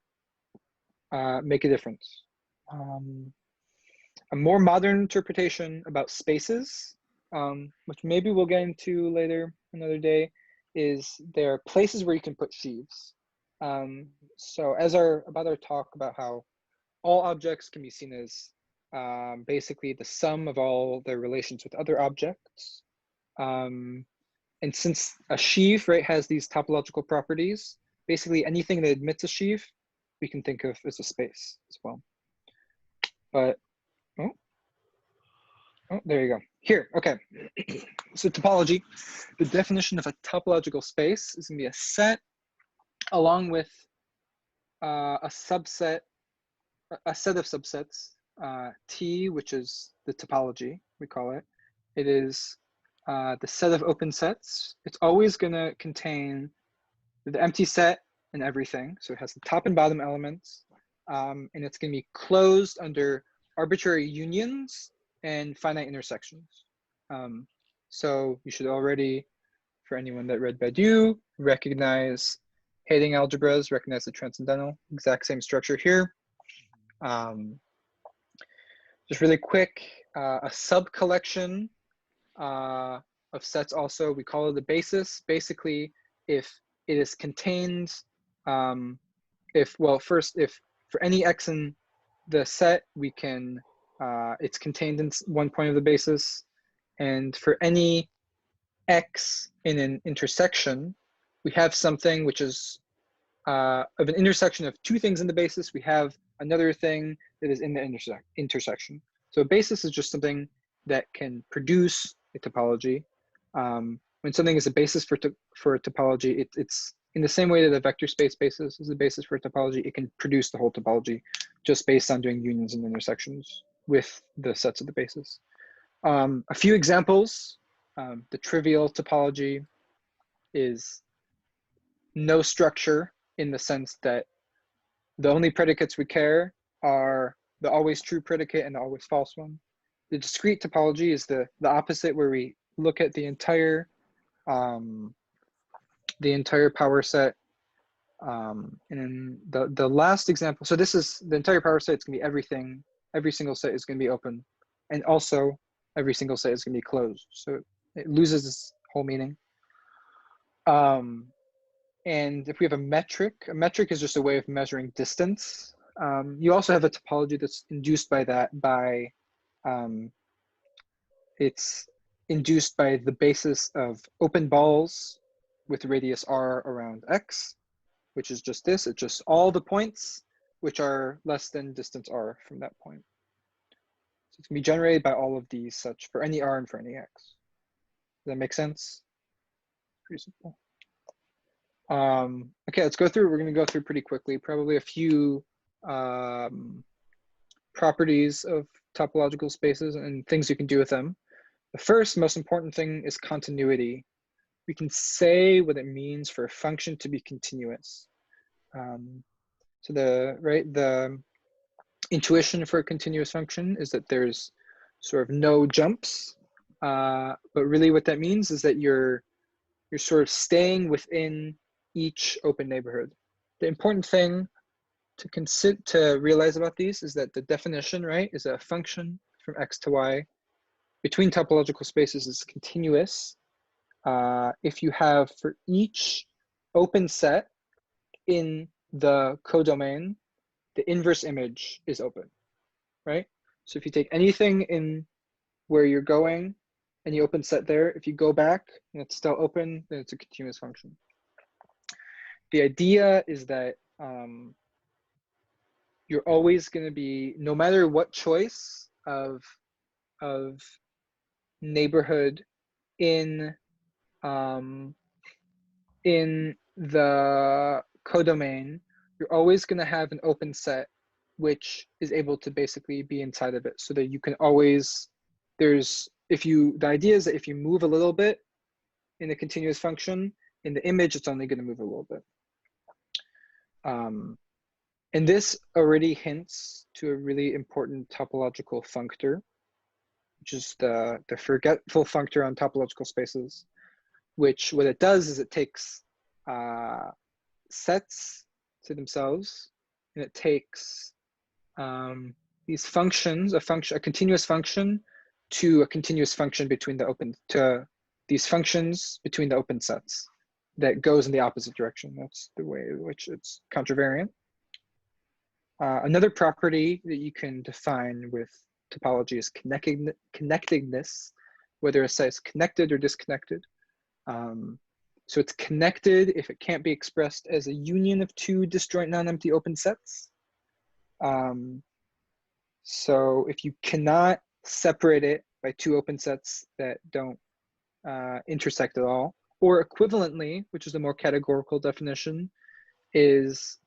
make a difference. A more modern interpretation about spaces, which maybe we'll get into later another day, is there are places where you can put sheaves. So about our talk about how all objects can be seen as basically the sum of all their relations with other objects. And since a sheaf, right, has these topological properties, basically anything that admits a sheaf, we can think of as a space as well. But, oh, there you go. Here, okay. So topology, the definition of a topological space is going to be a set along with a set of subsets, T, which is the topology, we call it. It is the set of open sets. It's always going to contain the empty set and everything. So it has the top and bottom elements. And it's going to be closed under arbitrary unions and finite intersections. So you should already, for anyone that read Badiou, recognize Heyting algebras, recognize the transcendental, exact same structure here. Just really quick, a sub-collection of sets also, we call it the basis. Basically, if it is contained, if for any x in the set, we can, it's contained in one point of the basis. And for any x in an intersection, we have something which is of an intersection of two things in the basis, we have another thing that is in the intersection. So a basis is just something that can produce a topology. When something is a basis for a topology, it's in the same way that a vector space basis is a basis for a topology. It can produce the whole topology just based on doing unions and intersections with the sets of the basis. A few examples: the trivial topology is no structure in the sense that the only predicates we care are the always true predicate and the always false one. The discrete topology is the opposite, where we look at the entire power set. And then the last example, so this is the entire power set. It's gonna be everything. Every single set is gonna be open, and also every single set is gonna be closed. So it loses its whole meaning. And if we have a metric is just a way of measuring distance. You also have a topology that's induced by that, it's induced by the basis of open balls with radius r around x, which is just this. It's just all the points which are less than distance r from that point. So it's gonna be generated by all of these such for any r and for any x. Does that make sense? Pretty simple. Okay, let's go through. We're going to go through pretty quickly, probably a few properties of topological spaces and things you can do with them. The first most important thing is continuity. We can say what it means for a function to be continuous. So the intuition for a continuous function is that there's sort of no jumps, but really what that means is that you're sort of staying within each open neighborhood. The important thing to realize about these is that the definition, right, is that a function from x to y between topological spaces is continuous if you have for each open set in the codomain, the inverse image is open, right? So if you take anything in where you're going and you open set there, if you go back and it's still open, then it's a continuous function. The idea is that you're always going to be, no matter what choice of neighborhood in the codomain, you're always going to have an open set which is able to basically be inside of it, so that you can always, the idea is that if you move a little bit in a continuous function, in the image, it's only going to move a little bit. And this already hints to a really important topological functor, which is the forgetful functor on topological spaces, which what it does is it takes sets to themselves, and it takes these functions, a continuous function to a continuous function between the open, to these functions between the open sets that goes in the opposite direction. That's the way in which it's contravariant. Another property that you can define with topology is connectedness, whether a set is connected or disconnected. So it's connected if it can't be expressed as a union of two disjoint non-empty open sets. So if you cannot separate it by two open sets that don't intersect at all, or equivalently, which is the more categorical definition, is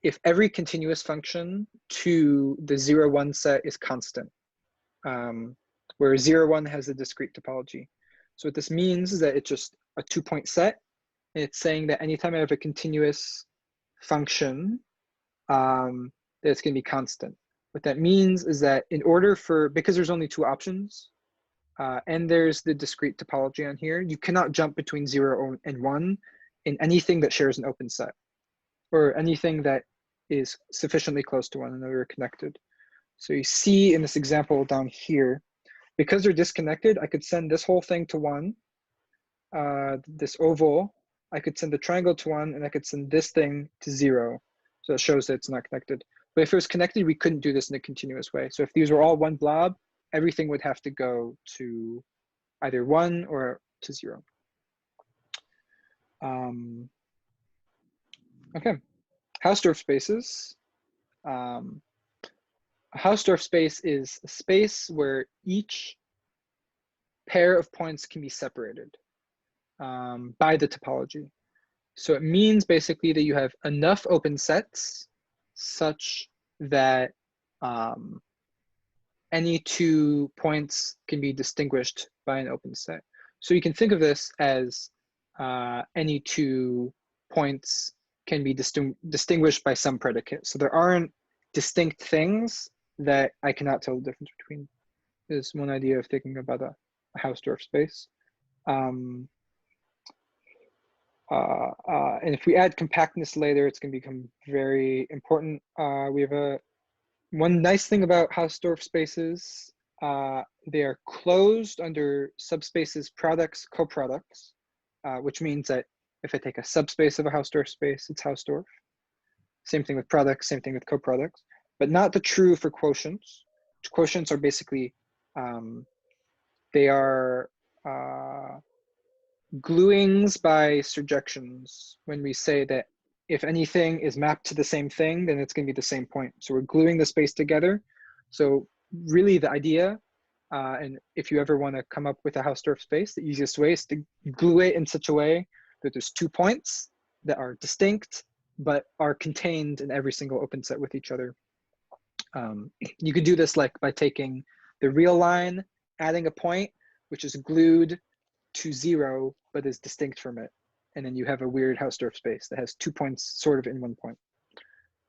if every continuous function to the 0, 1 set is constant, where 0, 1 has a discrete topology. So what this means is that it's just a 2-point set, and it's saying that anytime I have a continuous function, that it's going to be constant. What that means is that in order for, because there's only two options, and there's the discrete topology on here, you cannot jump between 0 and 1 in anything that shares an open set, or anything that is sufficiently close to one another connected. So you see in this example down here, because they're disconnected, I could send this whole thing to 1, this oval, I could send the triangle to 1, and I could send this thing to 0. So it shows that it's not connected. But if it was connected, we couldn't do this in a continuous way. So if these were all one blob, everything would have to go to either 1 or to 0. Okay, Hausdorff spaces. A Hausdorff space is a space where each pair of points can be separated by the topology. So it means basically that you have enough open sets such that any 2 points can be distinguished by an open set. So you can think of this as any 2 points can be distinguished by some predicate. So there aren't distinct things that I cannot tell the difference between, is one idea of thinking about a Hausdorff space. And if we add compactness later, it's going to become very important. We have one nice thing about Hausdorff spaces, they are closed under subspaces, products, coproducts, which means that if I take a subspace of a Hausdorff space, it's Hausdorff. Same thing with products, same thing with coproducts, but not the true for quotients. Quotients are basically, they are gluings by surjections. When we say that if anything is mapped to the same thing, then it's going to be the same point. So we're gluing the space together. So really the idea, and if you ever want to come up with a Hausdorff space, the easiest way is to glue it in such a way that there's 2 points that are distinct, but are contained in every single open set with each other. You could do this like by taking the real line, adding a point, which is glued to 0, but is distinct from it. And then you have a weird Hausdorff space that has 2 points sort of in 1 point.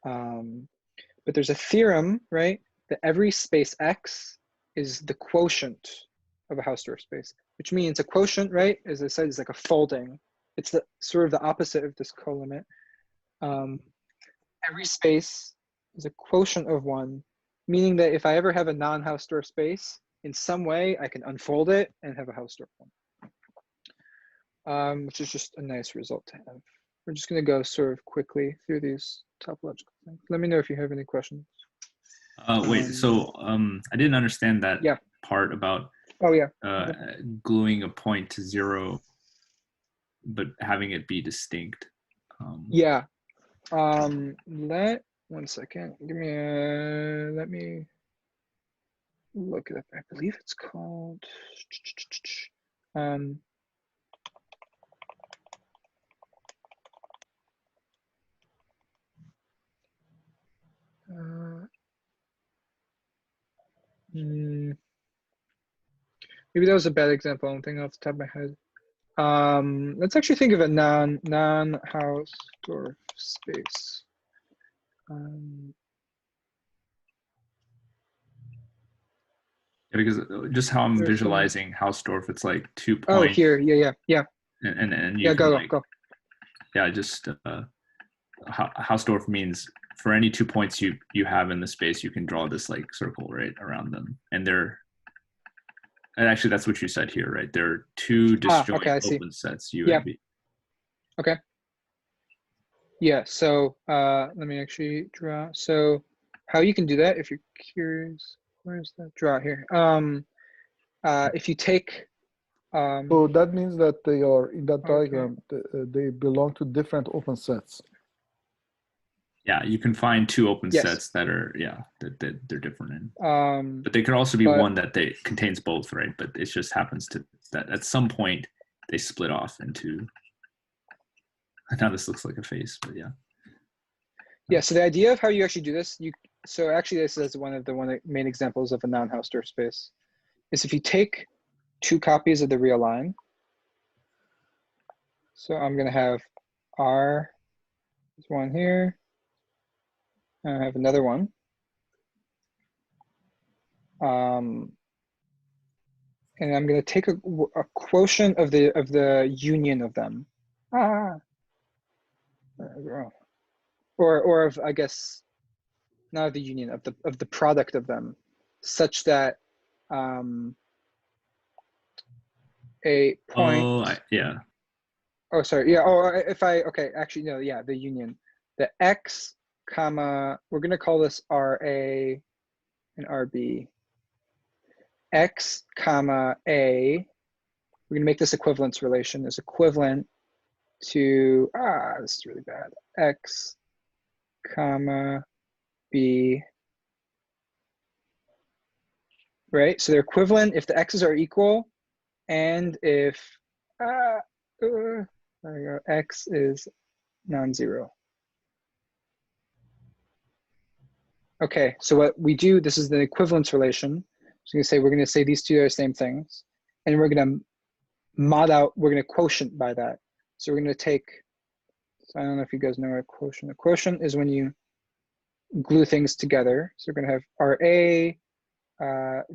But there's a theorem, right, that every space X is the quotient of a Hausdorff space, which means a quotient, right, as I said, is like a folding. It's the sort of the opposite of this colimit. Every space is a quotient of 1, meaning that if I ever have a non-Hausdorff space, in some way I can unfold it and have a Hausdorff one, which is just a nice result to have. We're just going to go sort of quickly through these topological things. Let me know if you have any questions. Wait, so I didn't understand that part about gluing a point to 0, but having it be distinct. One second. Give me a, let me look it up. I believe it's called, maybe that was a bad example. I don't think off the top of my head. Let's actually think of a non-Hausdorff space. Because just how I'm visualizing Hausdorff, it's like 2 points. Oh, here, yeah. And you can go. Yeah, just Hausdorff means for any 2 points you have in the space, you can draw this like circle right around them, and actually that's what you said here, right? There are 2 disjoint open sets, U and B. Okay. Yeah. So let me actually draw. So how you can do that, if you're curious. Where's that? Draw here. If you take. So that means that they are in that diagram. They belong to different open sets. Yeah, you can find 2 open sets that are that they're different in. But they could also be one that they contains both, right? But it just happens to that at some point they split off into. Now this looks like a face, but yeah. Yeah. So the idea of how you actually do this, so actually this is one of the main examples of a non-Hausdorff space, is if you take 2 copies of the real line. So I'm going to have R, there's one here. And I have another one. And I'm going to take a quotient of the union of them. There we go. Or of, I guess, not the union of the product of them, such that a point. Oh, sorry. Yeah. Oh, actually, no. Yeah, the union. The X, comma. We're gonna call this RA and RB. X, comma A. We're gonna make this equivalence relation is equivalent to this is really bad. X, comma B. Right. So they're equivalent if the X's are equal. and if there we go, x is non-zero. Okay, so what we do, this is the equivalence relation. So we're going to say these two are the same things, and we're going to mod out, we're going to quotient by that. So we're going to take, so I don't know if you guys know what a quotient. A quotient is when you glue things together. So we're going to have RA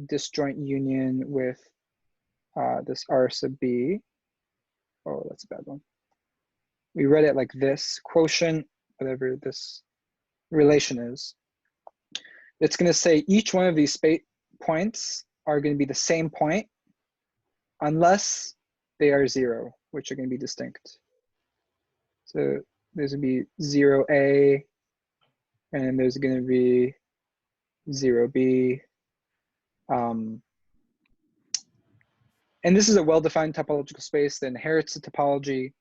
disjoint union with this R sub B. Oh, that's a bad one. We read it like this, quotient, whatever this relation is. It's going to say each one of these points are going to be the same point unless they are 0, which are going to be distinct. So there's going to be 0A, and there's going to be 0B. And this is a well-defined topological space that inherits the topology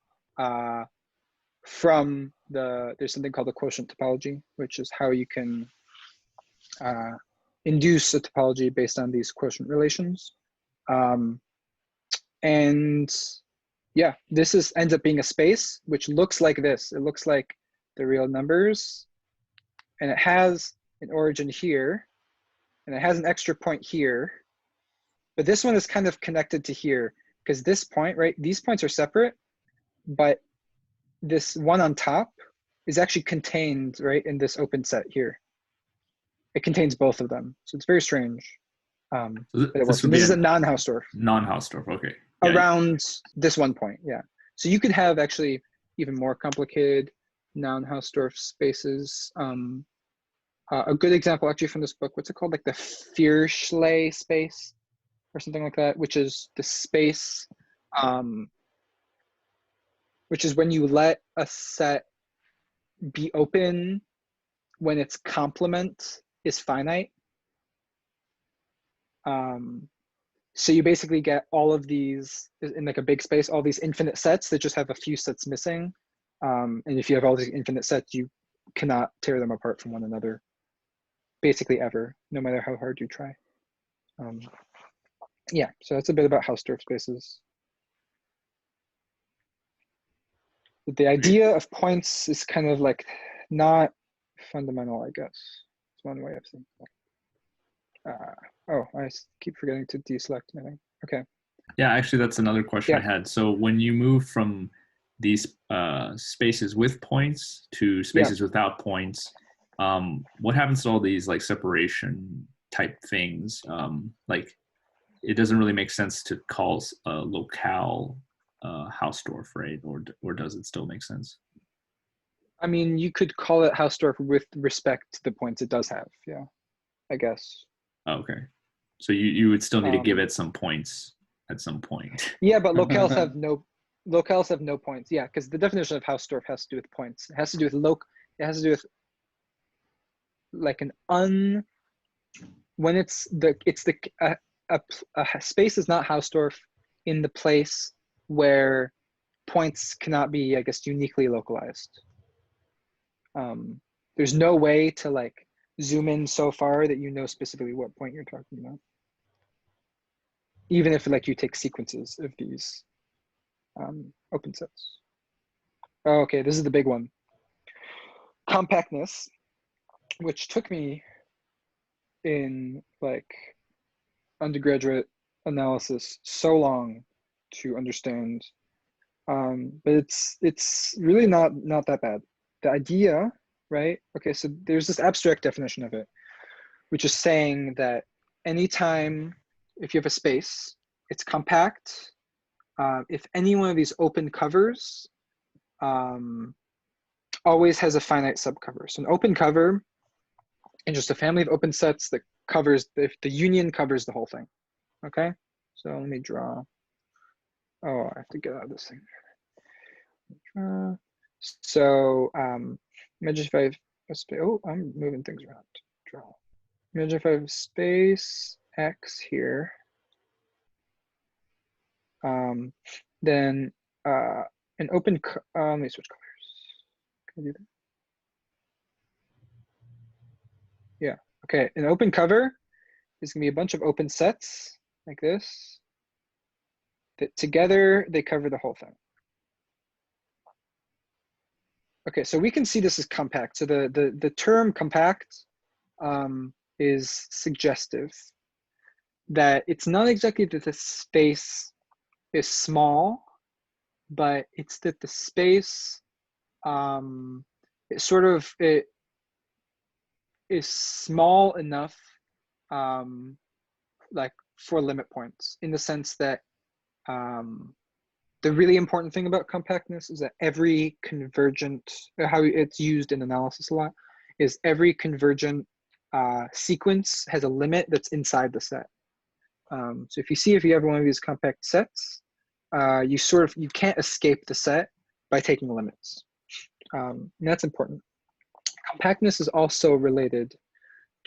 from there's something called the quotient topology, which is how you can induce a topology based on these quotient relations. And yeah, this ends up being a space which looks like this. It looks like the real numbers, and it has an origin here, and it has an extra point here. But this one is kind of connected to here, because this point, right, these points are separate, but this one on top is actually contained, right, in this open set here. It contains both of them. So it's very strange. So but it works. This is a non-Hausdorff. Non-Hausdorff, okay. Yeah, around this one point, yeah. So you could have actually even more complicated non-Hausdorff spaces. A good example actually from this book, what's it called? Like the Fearschley space or something like that, which is the space, which is when you let a set be open when its complement is finite. So you basically get all of these in like a big space, all these infinite sets that just have a few sets missing. And if you have all these infinite sets, you cannot tear them apart from one another, basically ever, no matter how hard you try. Yeah, so that's a bit about Hausdorff spaces. But the idea of points is kind of like not fundamental, I guess. It's one way of thinking. Oh, I keep forgetting to deselect my thing. Okay. Yeah, actually, that's another question I had. So when you move from these spaces with points to spaces without points, what happens to all these like separation type things? Like, it doesn't really make sense to call a locale Hausdorff, right? Or does it still make sense? I mean, you could call it Hausdorff with respect to the points it does have. Yeah, I guess. Okay. So you would still need to give it some points at some point. Yeah, but locales have no points. Yeah, because the definition of Hausdorff has to do with points. It has to do with it has to do with like when a space is not Hausdorff in the place where points cannot be, I guess, uniquely localized. There's no way to like zoom in so far that you know specifically what point you're talking about. Even if like you take sequences of these open sets. Oh, okay, this is the big one. Compactness, which took me in like undergraduate analysis so long to understand. But it's really not that bad. The idea, right? Okay, so there's this abstract definition of it, which is saying that anytime if you have a space, it's compact. If any one of these open covers always has a finite subcover. So an open cover and just a family of open sets that covers, if the union covers the whole thing. Okay, so let me draw. Oh, I have to get out of this thing. So imagine if I have a space. Oh, I'm moving things around. Draw. Imagine if I have space X here. Then an open. Let me switch colors. Can I do that? Yeah. Okay. An open cover is gonna be a bunch of open sets like this. that together they cover the whole thing. Okay, so we can see this as compact. So the term compact is suggestive that it's not exactly that the space is small, but it's that the space it is small enough like for limit points, in the sense that the really important thing about compactness is that every convergent, how it's used in analysis a lot, is every convergent sequence has a limit that's inside the set. So if you have one of these compact sets, you can't escape the set by taking limits. And that's important. Compactness is also related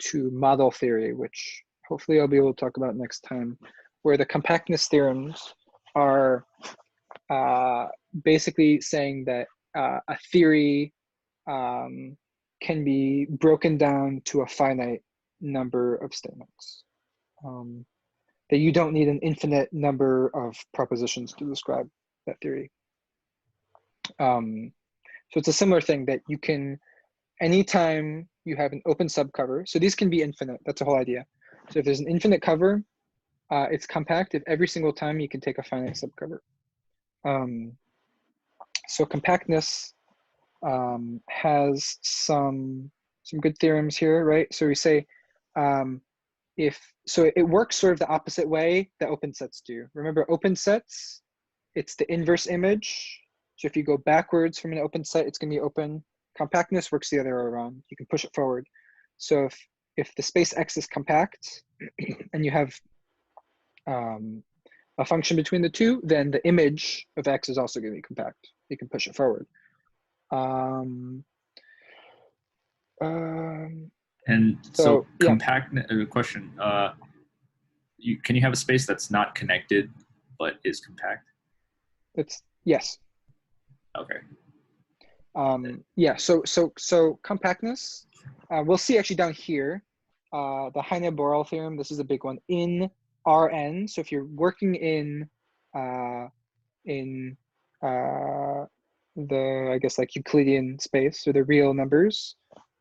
to model theory, which hopefully I'll be able to talk about next time, where the compactness theorems are basically saying that a theory can be broken down to a finite number of statements. That you don't need an infinite number of propositions to describe that theory. So it's a similar thing that you can, anytime you have an open subcover, so these can be infinite, that's the whole idea. So if there's an infinite cover, it's compact if every single time you can take a finite subcover. So compactness has some good theorems here, right? So we say, it works sort of the opposite way that open sets do. Remember, open sets, it's the inverse image. So if you go backwards from an open set, it's going to be open. Compactness works the other way around. You can push it forward. So if the space X is compact and you have a function between the two, then the image of X is also going to be compact. You can push it forward. And so compactness, question, can you have a space that's not connected but is compact? Yes. Okay. Yeah, so compactness, we'll see actually down here, the Heine Borel theorem, this is a big one, in Rn. So if you're working in the, I guess, like Euclidean space, or the real numbers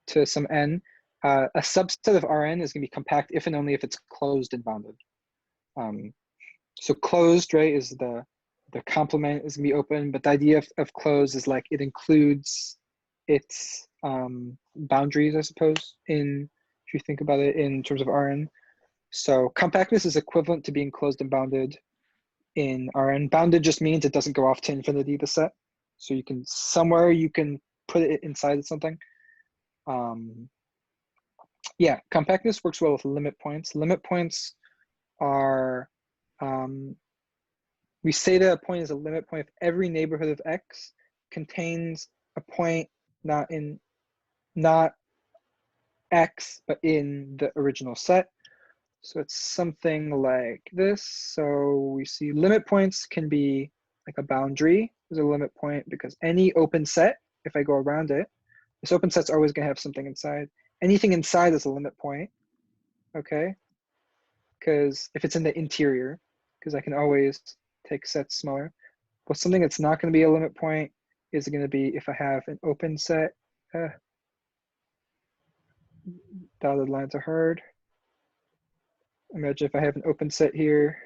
to some n, a subset of Rn is going to be compact if and only if it's closed and bounded. So closed, right, is the complement is going to be open, but the idea of closed is like it includes its boundaries, I suppose, if you think about it in terms of Rn. So compactness is equivalent to being closed and bounded in Rn. Bounded just means it doesn't go off to infinity, the set. So you can, somewhere you can put it inside of something. Yeah, compactness works well with limit points. Limit points are, we say that a point is a limit point if every neighborhood of X contains a point not X, but in the original set. So it's something like this. So we see limit points can be like a boundary is a limit point, because any open set, if I go around it, this open set's always going to have something inside. Anything inside is a limit point, okay? Because if it's in the interior, because I can always take sets smaller. But something that's not going to be a limit point is going to be if I have an open set. Dotted lines are hard. Imagine if I have an open set here.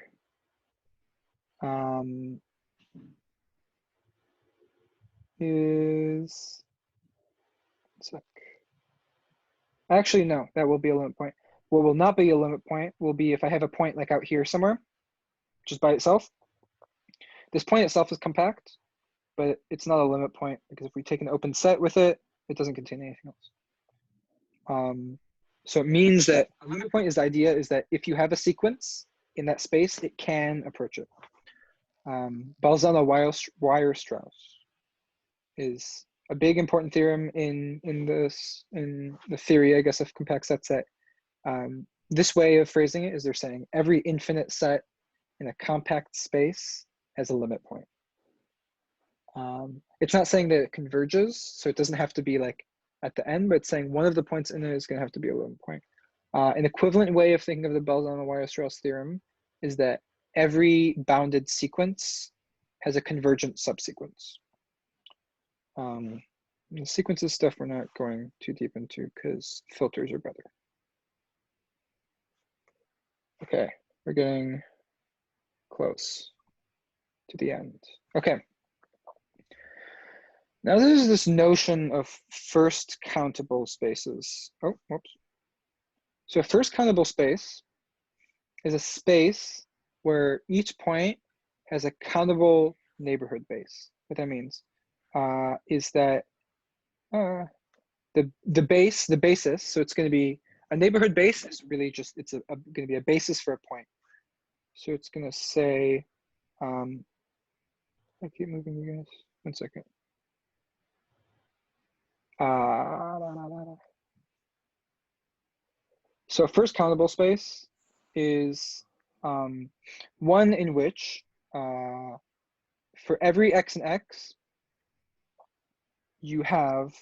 Actually, no, that will be a limit point. What will not be a limit point will be if I have a point like out here somewhere, just by itself. This point itself is compact, but it's not a limit point, because if we take an open set with it, it doesn't contain anything else. So it means that a limit point is the idea is that if you have a sequence in that space, it can approach it. Bolzano-Weierstrass is a big important theorem in the theory, I guess, of compact sets. That this way of phrasing it is they're saying every infinite set in a compact space has a limit point. It's not saying that it converges, so it doesn't have to be like at the end, but it's saying one of the points in it is going to have to be a limit point. An equivalent way of thinking of the Bolzano-Weierstrass theorem is that every bounded sequence has a convergent subsequence. The sequences stuff we're not going too deep into because filters are better. Okay, we're getting close to the end. Okay. Now there's this notion of first countable spaces. Oh, whoops. So a first countable space is a space where each point has a countable neighborhood base. What that means is that the basis, so it's going to be a neighborhood base is really just, it's going to be a basis for a point. So it's going to say, I keep moving you guys, 1 second. So first countable space is one in which for every x and x, you have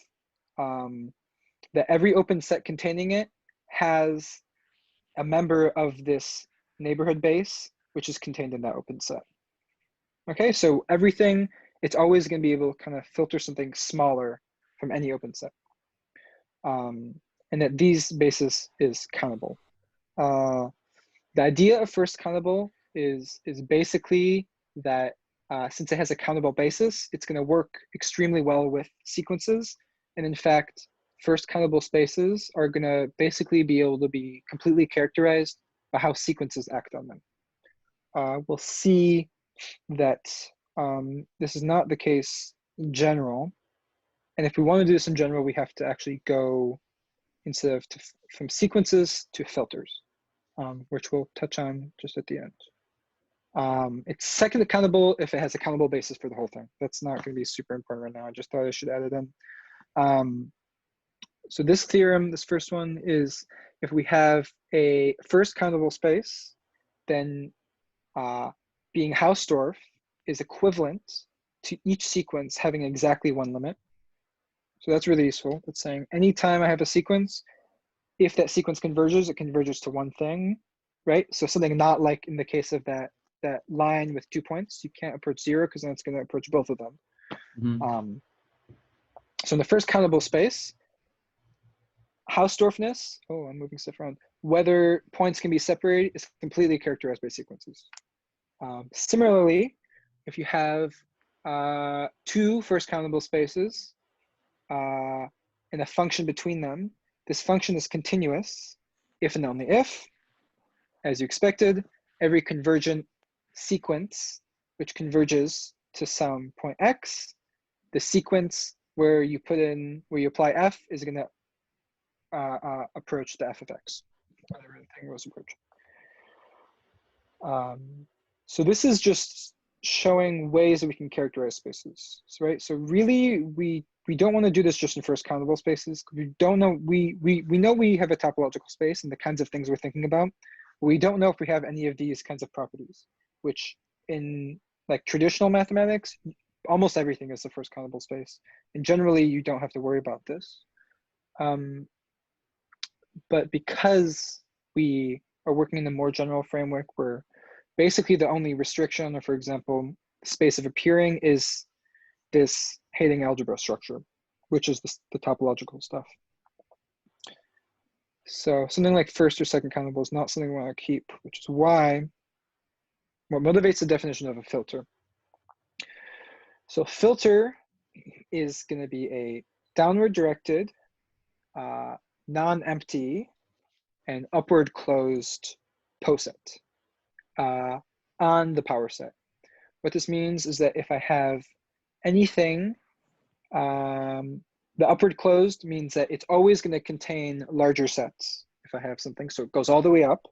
that every open set containing it has a member of this neighborhood base, which is contained in that open set. Okay, so everything, it's always going to be able to kind of filter something smaller from any open set. And that these bases is countable. The idea of first countable is basically that since it has a countable basis, it's going to work extremely well with sequences. And in fact, first countable spaces are going to basically be able to be completely characterized by how sequences act on them. We'll see that this is not the case in general. And if we want to do this in general, we have to actually go instead of from sequences to filters, which we'll touch on just at the end. It's second countable if it has a countable basis for the whole thing. That's not going to be super important right now. I just thought I should add it in. So this theorem, this first one, is if we have a first countable space, then being Hausdorff is equivalent to each sequence having exactly one limit. So that's really useful. It's saying anytime I have a sequence, if that sequence converges, it converges to one thing, right? So something not like in the case of that line with 2 points, you can't approach 0 because then it's going to approach both of them. Mm-hmm. So in the first countable space, Hausdorffness, oh, I'm moving stuff around, whether points can be separated is completely characterized by sequences. Similarly, if you have 2 first countable spaces and a function between them, this function is continuous if and only if, as you expected, every convergent sequence which converges to some point x, the sequence where you apply f is going to approach the f of x. Everything goes approach. So this is just showing ways that we can characterize spaces, right? So really, we don't want to do this just in first countable spaces. We don't know, we know we have a topological space and the kinds of things we're thinking about. We don't know if we have any of these kinds of properties, which in like traditional mathematics, almost everything is the first countable space. And generally, you don't have to worry about this. But because we are working in a more general framework where basically the only restriction, or for example, space of appearing is this Heine algebra structure, which is the topological stuff. So something like first or second countable is not something we want to keep, which is why what motivates the definition of a filter. So filter is going to be a downward directed, non-empty, and upward closed poset on the power set. What this means is that if I have anything, the upward closed means that it's always going to contain larger sets if I have something. So it goes all the way up.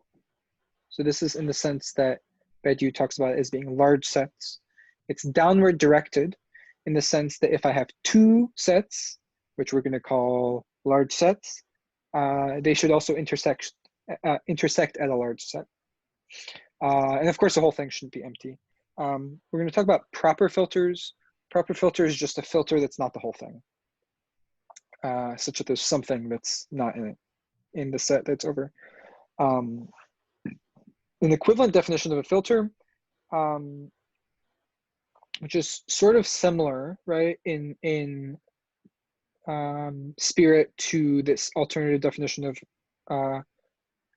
So this is in the sense that Badiou talks about it as being large sets. It's downward directed in the sense that if I have 2 sets, which we're going to call large sets, they should also intersect at a large set. And of course, the whole thing shouldn't be empty. We're going to talk about proper filters. Proper filter is just a filter that's not the whole thing, such that there's something that's not in it, in the set that's over. An equivalent definition of a filter which is sort of similar, right, in spirit to this alternative definition of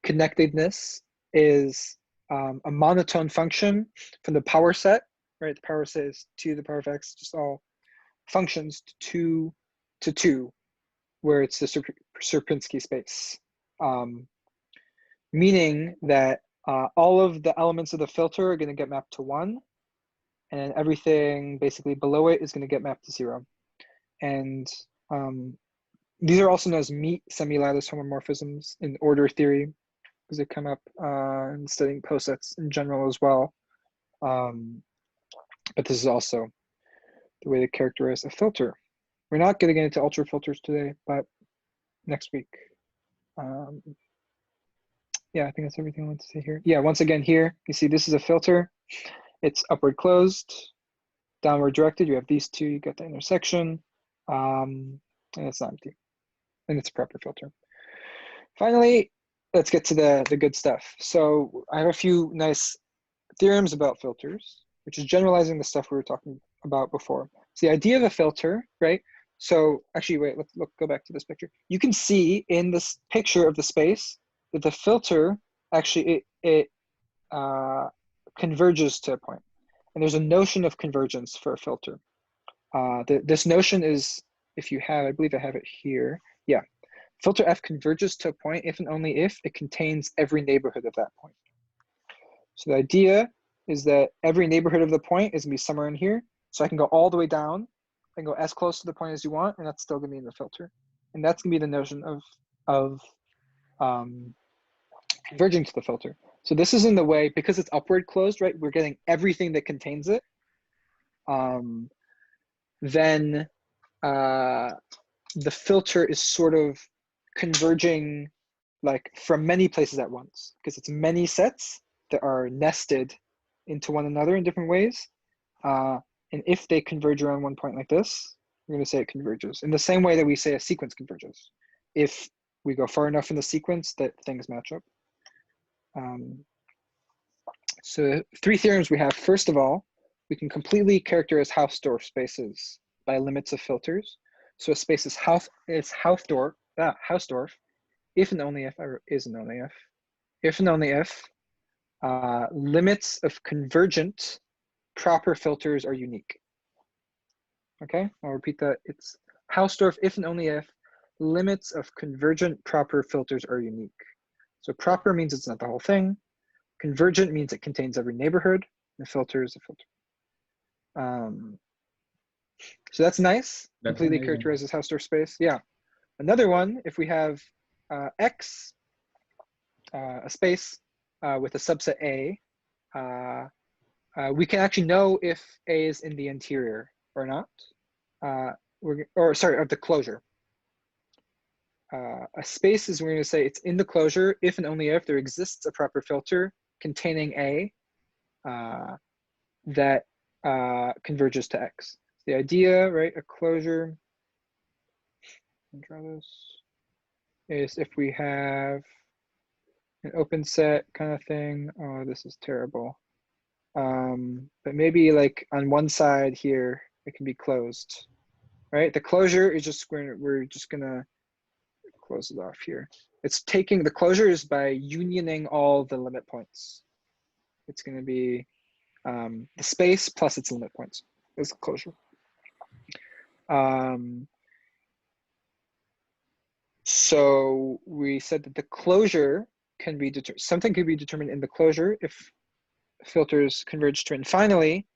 connectedness, is a monotone function from the power set, right? The power set is 2 to the power of x, just all functions 2 to 2, where it's the Sierpinski space, meaning that all of the elements of the filter are going to get mapped to 1, and everything basically below it is going to get mapped to 0. And these are also known as meet semilattice homomorphisms in order theory, because they come up in studying posets in general as well. But this is also the way to characterize a filter. We're not getting into ultra filters today, but next week. Yeah, I think that's everything I want to say here. Yeah, once again here, you see this is a filter. It's upward closed, downward directed. You have these two, you get the intersection, and it's not empty. And it's a proper filter. Finally, let's get to the good stuff. So I have a few nice theorems about filters, which is generalizing the stuff we were talking about before. So the idea of a filter, right? So actually, wait, let's go back to this picture. You can see in this picture of the space that the filter actually, it converges to a point. And there's a notion of convergence for a filter. This notion is, if you have, I believe I have it here. Yeah, filter F converges to a point if and only if it contains every neighborhood of that point. So the idea is that every neighborhood of the point is gonna be somewhere in here. So I can go all the way down and go as close to the point as you want, and that's still gonna be in the filter. And that's gonna be the notion of converging to the filter. So this is in the way, because it's upward closed, right? We're getting everything that contains it. Then the filter is sort of converging like from many places at once, because it's many sets that are nested into one another in different ways. And if they converge around one point like this, we're going to say it converges in the same way that we say a sequence converges. If we go far enough in the sequence that things match up. So 3 theorems we have. First of all, we can completely characterize Hausdorff spaces by limits of filters. So a space is Hausdorff if and only if is and only if and only if limits of convergent proper filters are unique. Okay, I'll repeat that. It's Hausdorff if and only if limits of convergent proper filters are unique. So proper means it's not the whole thing. Convergent means it contains every neighborhood. And filter is a filter. So that's nice. That's completely amazing. Characterizes Hausdorff space. Yeah. Another one, if we have X, a space with a subset A, we can actually know if A is in the interior or not. Of the closure. A space is, we're going to say it's in the closure if and only if there exists a proper filter containing A that converges to X. The idea, right, a closure, I'll draw this, is if we have an open set kind of thing. Oh, this is terrible. But maybe like on one side here, it can be closed, right? The closure is just, we're just gonna close it off here. It's taking, the closure is by unioning all the limit points. It's gonna be the space plus its limit points is closure. So we said that the closure can be something can be determined in the closure if filters converge to. And finally,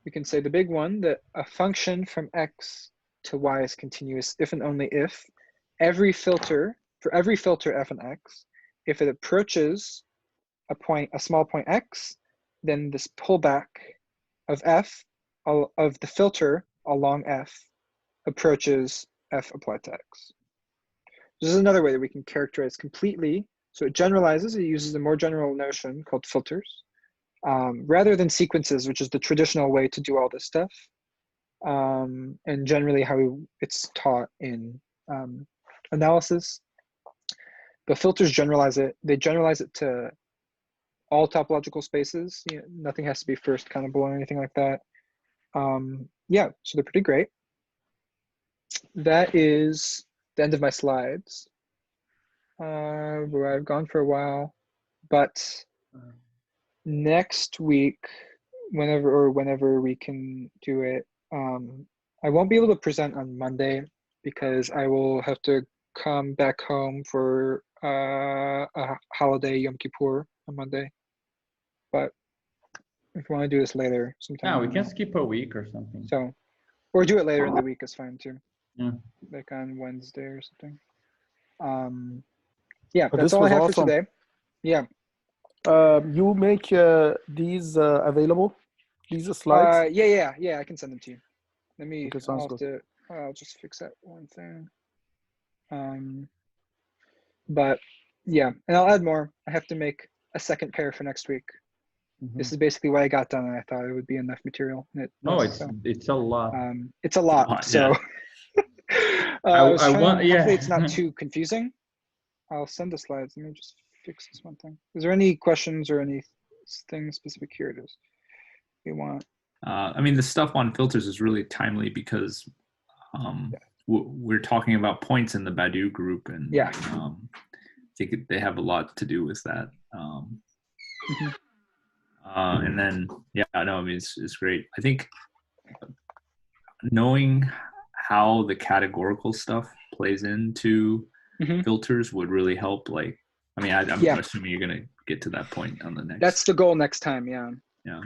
we can say the big one, that a function from X to Y is continuous if and only if every filter, for every filter F and X, if it approaches a small point X, then this pullback of F of the filter along F approaches F applied to X. This is another way that we can characterize completely. So it generalizes, it uses a more general notion called filters, rather than sequences, which is the traditional way to do all this stuff, and generally how it's taught in analysis. But filters generalize it. They generalize it to all topological spaces. You know, nothing has to be first countable or anything like that. Yeah, so they're pretty great. That is the end of my slides. Where I've gone for a while, but next week, whenever we can do it, I won't be able to present on Monday because I will have to come back home for a holiday, Yom Kippur, on Monday. But if you want to do this later sometime. Yeah, we can skip a week or something. So, or do it later in the week is fine too. Yeah. Like on Wednesday or something. Yeah, But that's this all I was have awesome. for today. Yeah. You make these available, these slides? Yeah, I can send them to you. Let me, Okay, sounds good. I'll just fix that one thing. But yeah, and I'll add more. I have to make a second pair for next week. This is basically what I got done, and I thought it would be enough material. No, it's a lot. It's a lot. So I want, yeah. Hopefully it's not too confusing. I'll send the slides. Let me just fix this one thing. Is there any questions or anything specific? Here it is. You want? I mean, the stuff on filters is really timely because we're talking about points in the Badu group, and yeah, I think they have a lot to do with that. And then, yeah, no, I mean, it's great. I think knowing how the categorical stuff plays into filters would really help. Like, I mean, I'm assuming you're going to get to that point on the next. That's the goal next time. Yeah. Yeah.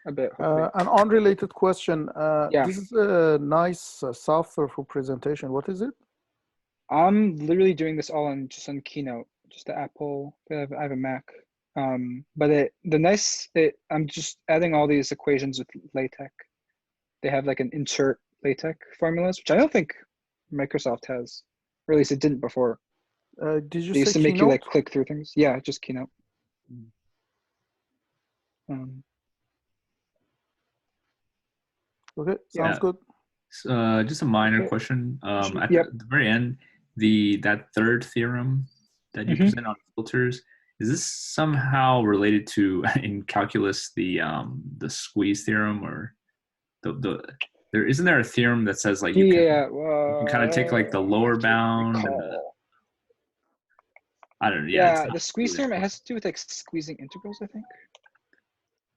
A bit. An unrelated question. Yeah. This is a nice software for presentation. What is it? I'm literally doing this all on Keynote, just the Apple. I have a Mac. But I'm just adding all these equations with LaTeX. They have like an insert LaTeX formulas, which I don't think Microsoft has, or at least it didn't before. Did you they used say to make Keynote? you like click through things? Yeah, just Keynote. Okay, sounds good. Just a minor question. At the very end, that third theorem that you present on filters, is this somehow related to in calculus the Squeeze theorem, or isn't there a theorem that says like you can kind of take like the lower bound and I don't know. Yeah, the Squeeze theorem, it has to do with like squeezing integrals, I think.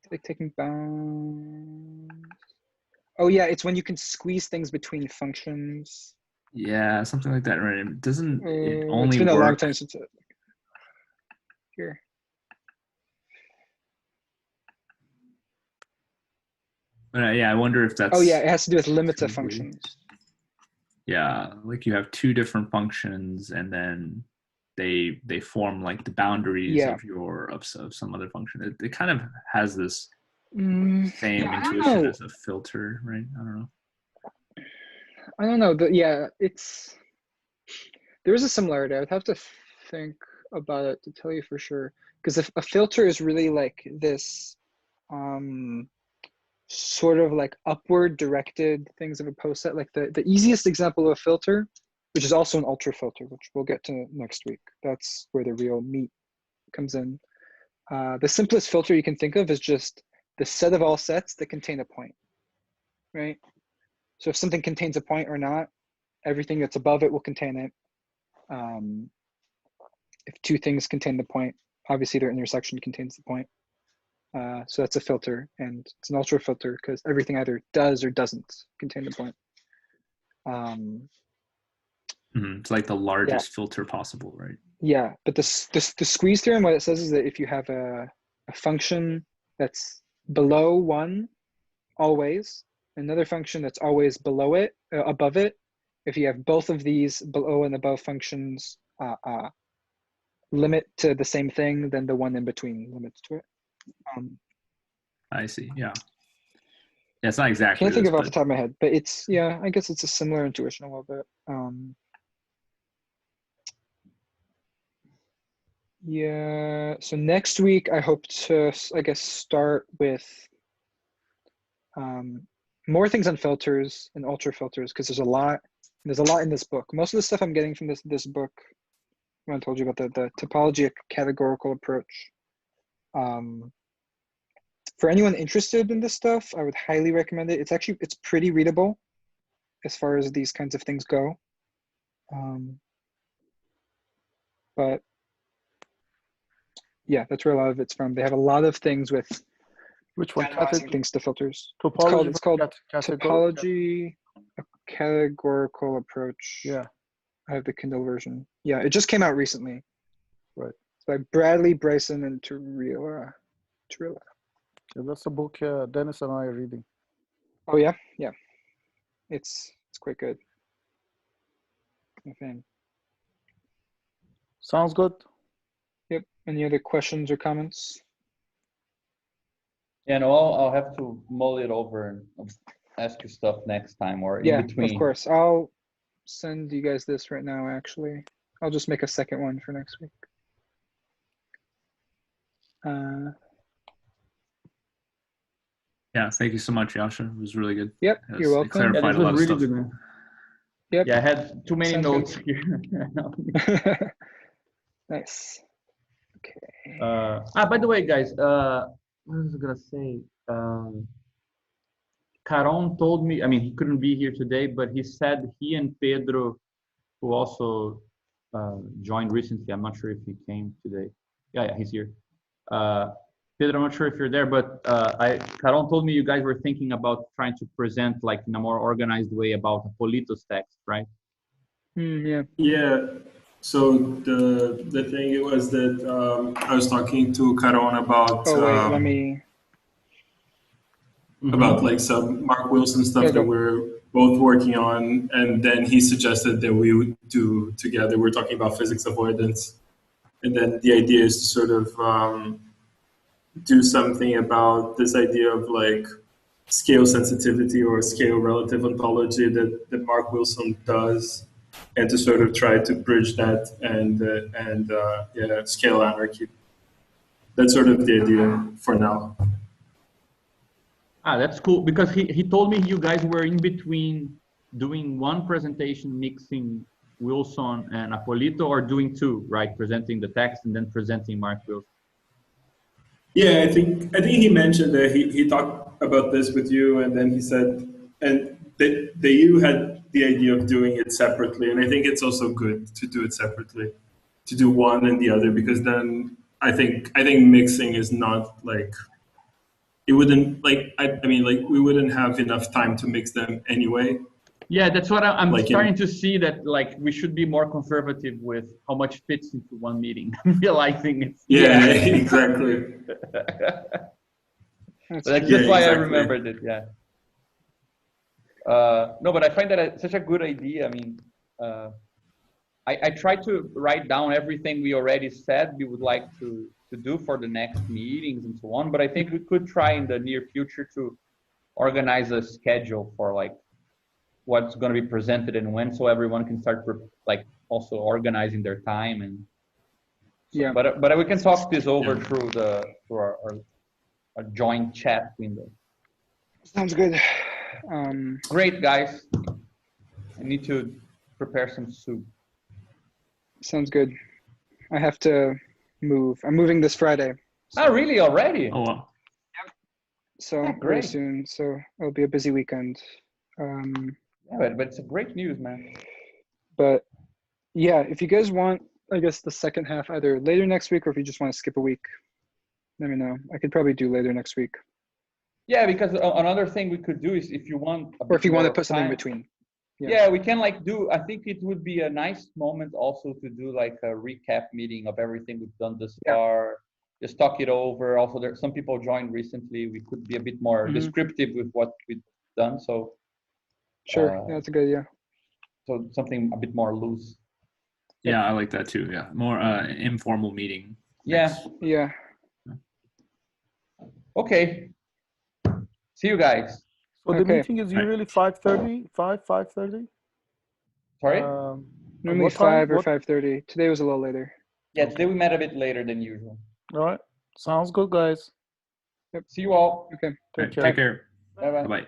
Like taking bounds. Oh yeah, it's when you can squeeze things between functions. Yeah, something like that, right? It doesn't it only it's been work. A long time since here. Yeah, I wonder if that's. Oh yeah, it has to do with limits of functions. Yeah, like you have two different functions, and then they form like the boundaries of some other function. It kind of has this same intuition as a filter, right? I don't know. There is a similarity. I would have to think about it to tell you for sure. Because if a filter is really like this sort of like upward directed things of a post set, like the easiest example of a filter, which is also an ultra filter, which we'll get to next week. That's where the real meat comes in. The simplest filter you can think of is just the set of all sets that contain a point, right? So if something contains a point or not, everything that's above it will contain it. If two things contain the point, obviously their intersection contains the point. So that's a filter, and it's an ultra filter because everything either does or doesn't contain the point. It's like the largest filter possible, right? Yeah, but the Squeeze theorem, what it says is that if you have a function that's below 1 always, another function that's always below it, above it, if you have both of these below and above functions limit to the same thing, then the one in between limits to it. I see. Yeah, it's not exactly. Can't think of it off the top of my head, but it's I guess it's a similar intuition a little bit. Yeah. So next week I hope to, I guess, start with more things on filters and ultra filters because there's a lot in this book. Most of the stuff I'm getting from this book, when I told you about the topology categorical approach, For anyone interested in this stuff, I would highly recommend it. It's pretty readable as far as these kinds of things go. But yeah, that's where a lot of it's from. They have a lot of things with which one? generalizing things to filters. Topology. It's called Topology, a Categorical Approach. Yeah. I have the Kindle version. Yeah, it just came out recently. Right. It's by Bradley, Bryson, and Turilla. Yeah, that's a book Dennis and I are reading. Oh yeah, yeah. It's quite good. I think. Sounds good. Yep. Any other questions or comments? Yeah, no, I'll have to mull it over and ask you stuff next time or in between. Of course. I'll send you guys this right now, actually. I'll just make a second one for next week. Yeah, thank you so much, Yasha. It was really good. Yep, you're welcome. Clarified this a lot was of really stuff. good, man. Yep. Yeah, I had too many Sounds notes good. here. Nice. Okay. By the way, guys, what was I gonna say? Caron told me, I mean, he couldn't be here today, but he said he and Pedro, who also joined recently, I'm not sure if he came today. Yeah, he's here. Pedro, I'm not sure if you're there, but Caron told me you guys were thinking about trying to present like in a more organized way about Apolito's text, right? Yeah. Yeah. So the thing was that I was talking to Caron about Let me. about like some Mark Wilson stuff that we're both working on, and then he suggested that we would do together. We're talking about physics avoidance, and then the idea is to sort of do something about this idea of like scale sensitivity or scale relative ontology that Mark Wilson does, and to sort of try to bridge that and scale anarchy. That's sort of the idea for now. That's cool, because he told me you guys were in between doing one presentation mixing Wilson and Apolito, or doing two, right? Presenting the text and then presenting Mark Wilson. Yeah, I think he mentioned that he talked about this with you, and then he said, and that you had the idea of doing it separately, and I think it's also good to do it separately, to do one and the other, because then I think mixing is not like, it wouldn't like I mean like we wouldn't have enough time to mix them anyway. Yeah, that's what I'm like starting to see, that like we should be more conservative with how much fits into one meeting. I'm realizing it's exactly. That's why I remembered it. Yeah. No, but I find that such a good idea. I mean, I tried to write down everything we already said we would like to do for the next meetings and so on, but I think we could try in the near future to organize a schedule for like what's going to be presented and when, so everyone can start like also organizing their time. And so, but we can talk this over through our joint chat window. Sounds good. Great, guys. I need to prepare some soup. Sounds good. I have to move. I'm moving this Friday. So. Oh, really? Already? Oh, wow. Yep. So very soon. So it'll be a busy weekend. Yeah, but it's a great news, man. But yeah, if you guys want, I guess the second half either later next week, or if you just want to skip a week, let me know. I could probably do later next week. Yeah, because another thing we could do is if you want, or if you want to put something in between. Yeah, we can like do, I think it would be a nice moment also to do like a recap meeting of everything we've done this far, just talk it over. Also, there some people joined recently. We could be a bit more descriptive with what we've done. So sure, that's a good idea. So something a bit more loose. Yeah, I like that too. Yeah, more informal meeting. Yeah. Yeah. Okay. See you guys. So the meeting is usually 5:30, 5:30? Sorry? Normally 5 or 5:30. Today was a little later. Yeah, today we met a bit later than usual. All right. Sounds good, guys. Yep. See you all. Okay. Take care. Bye-bye. Bye-bye.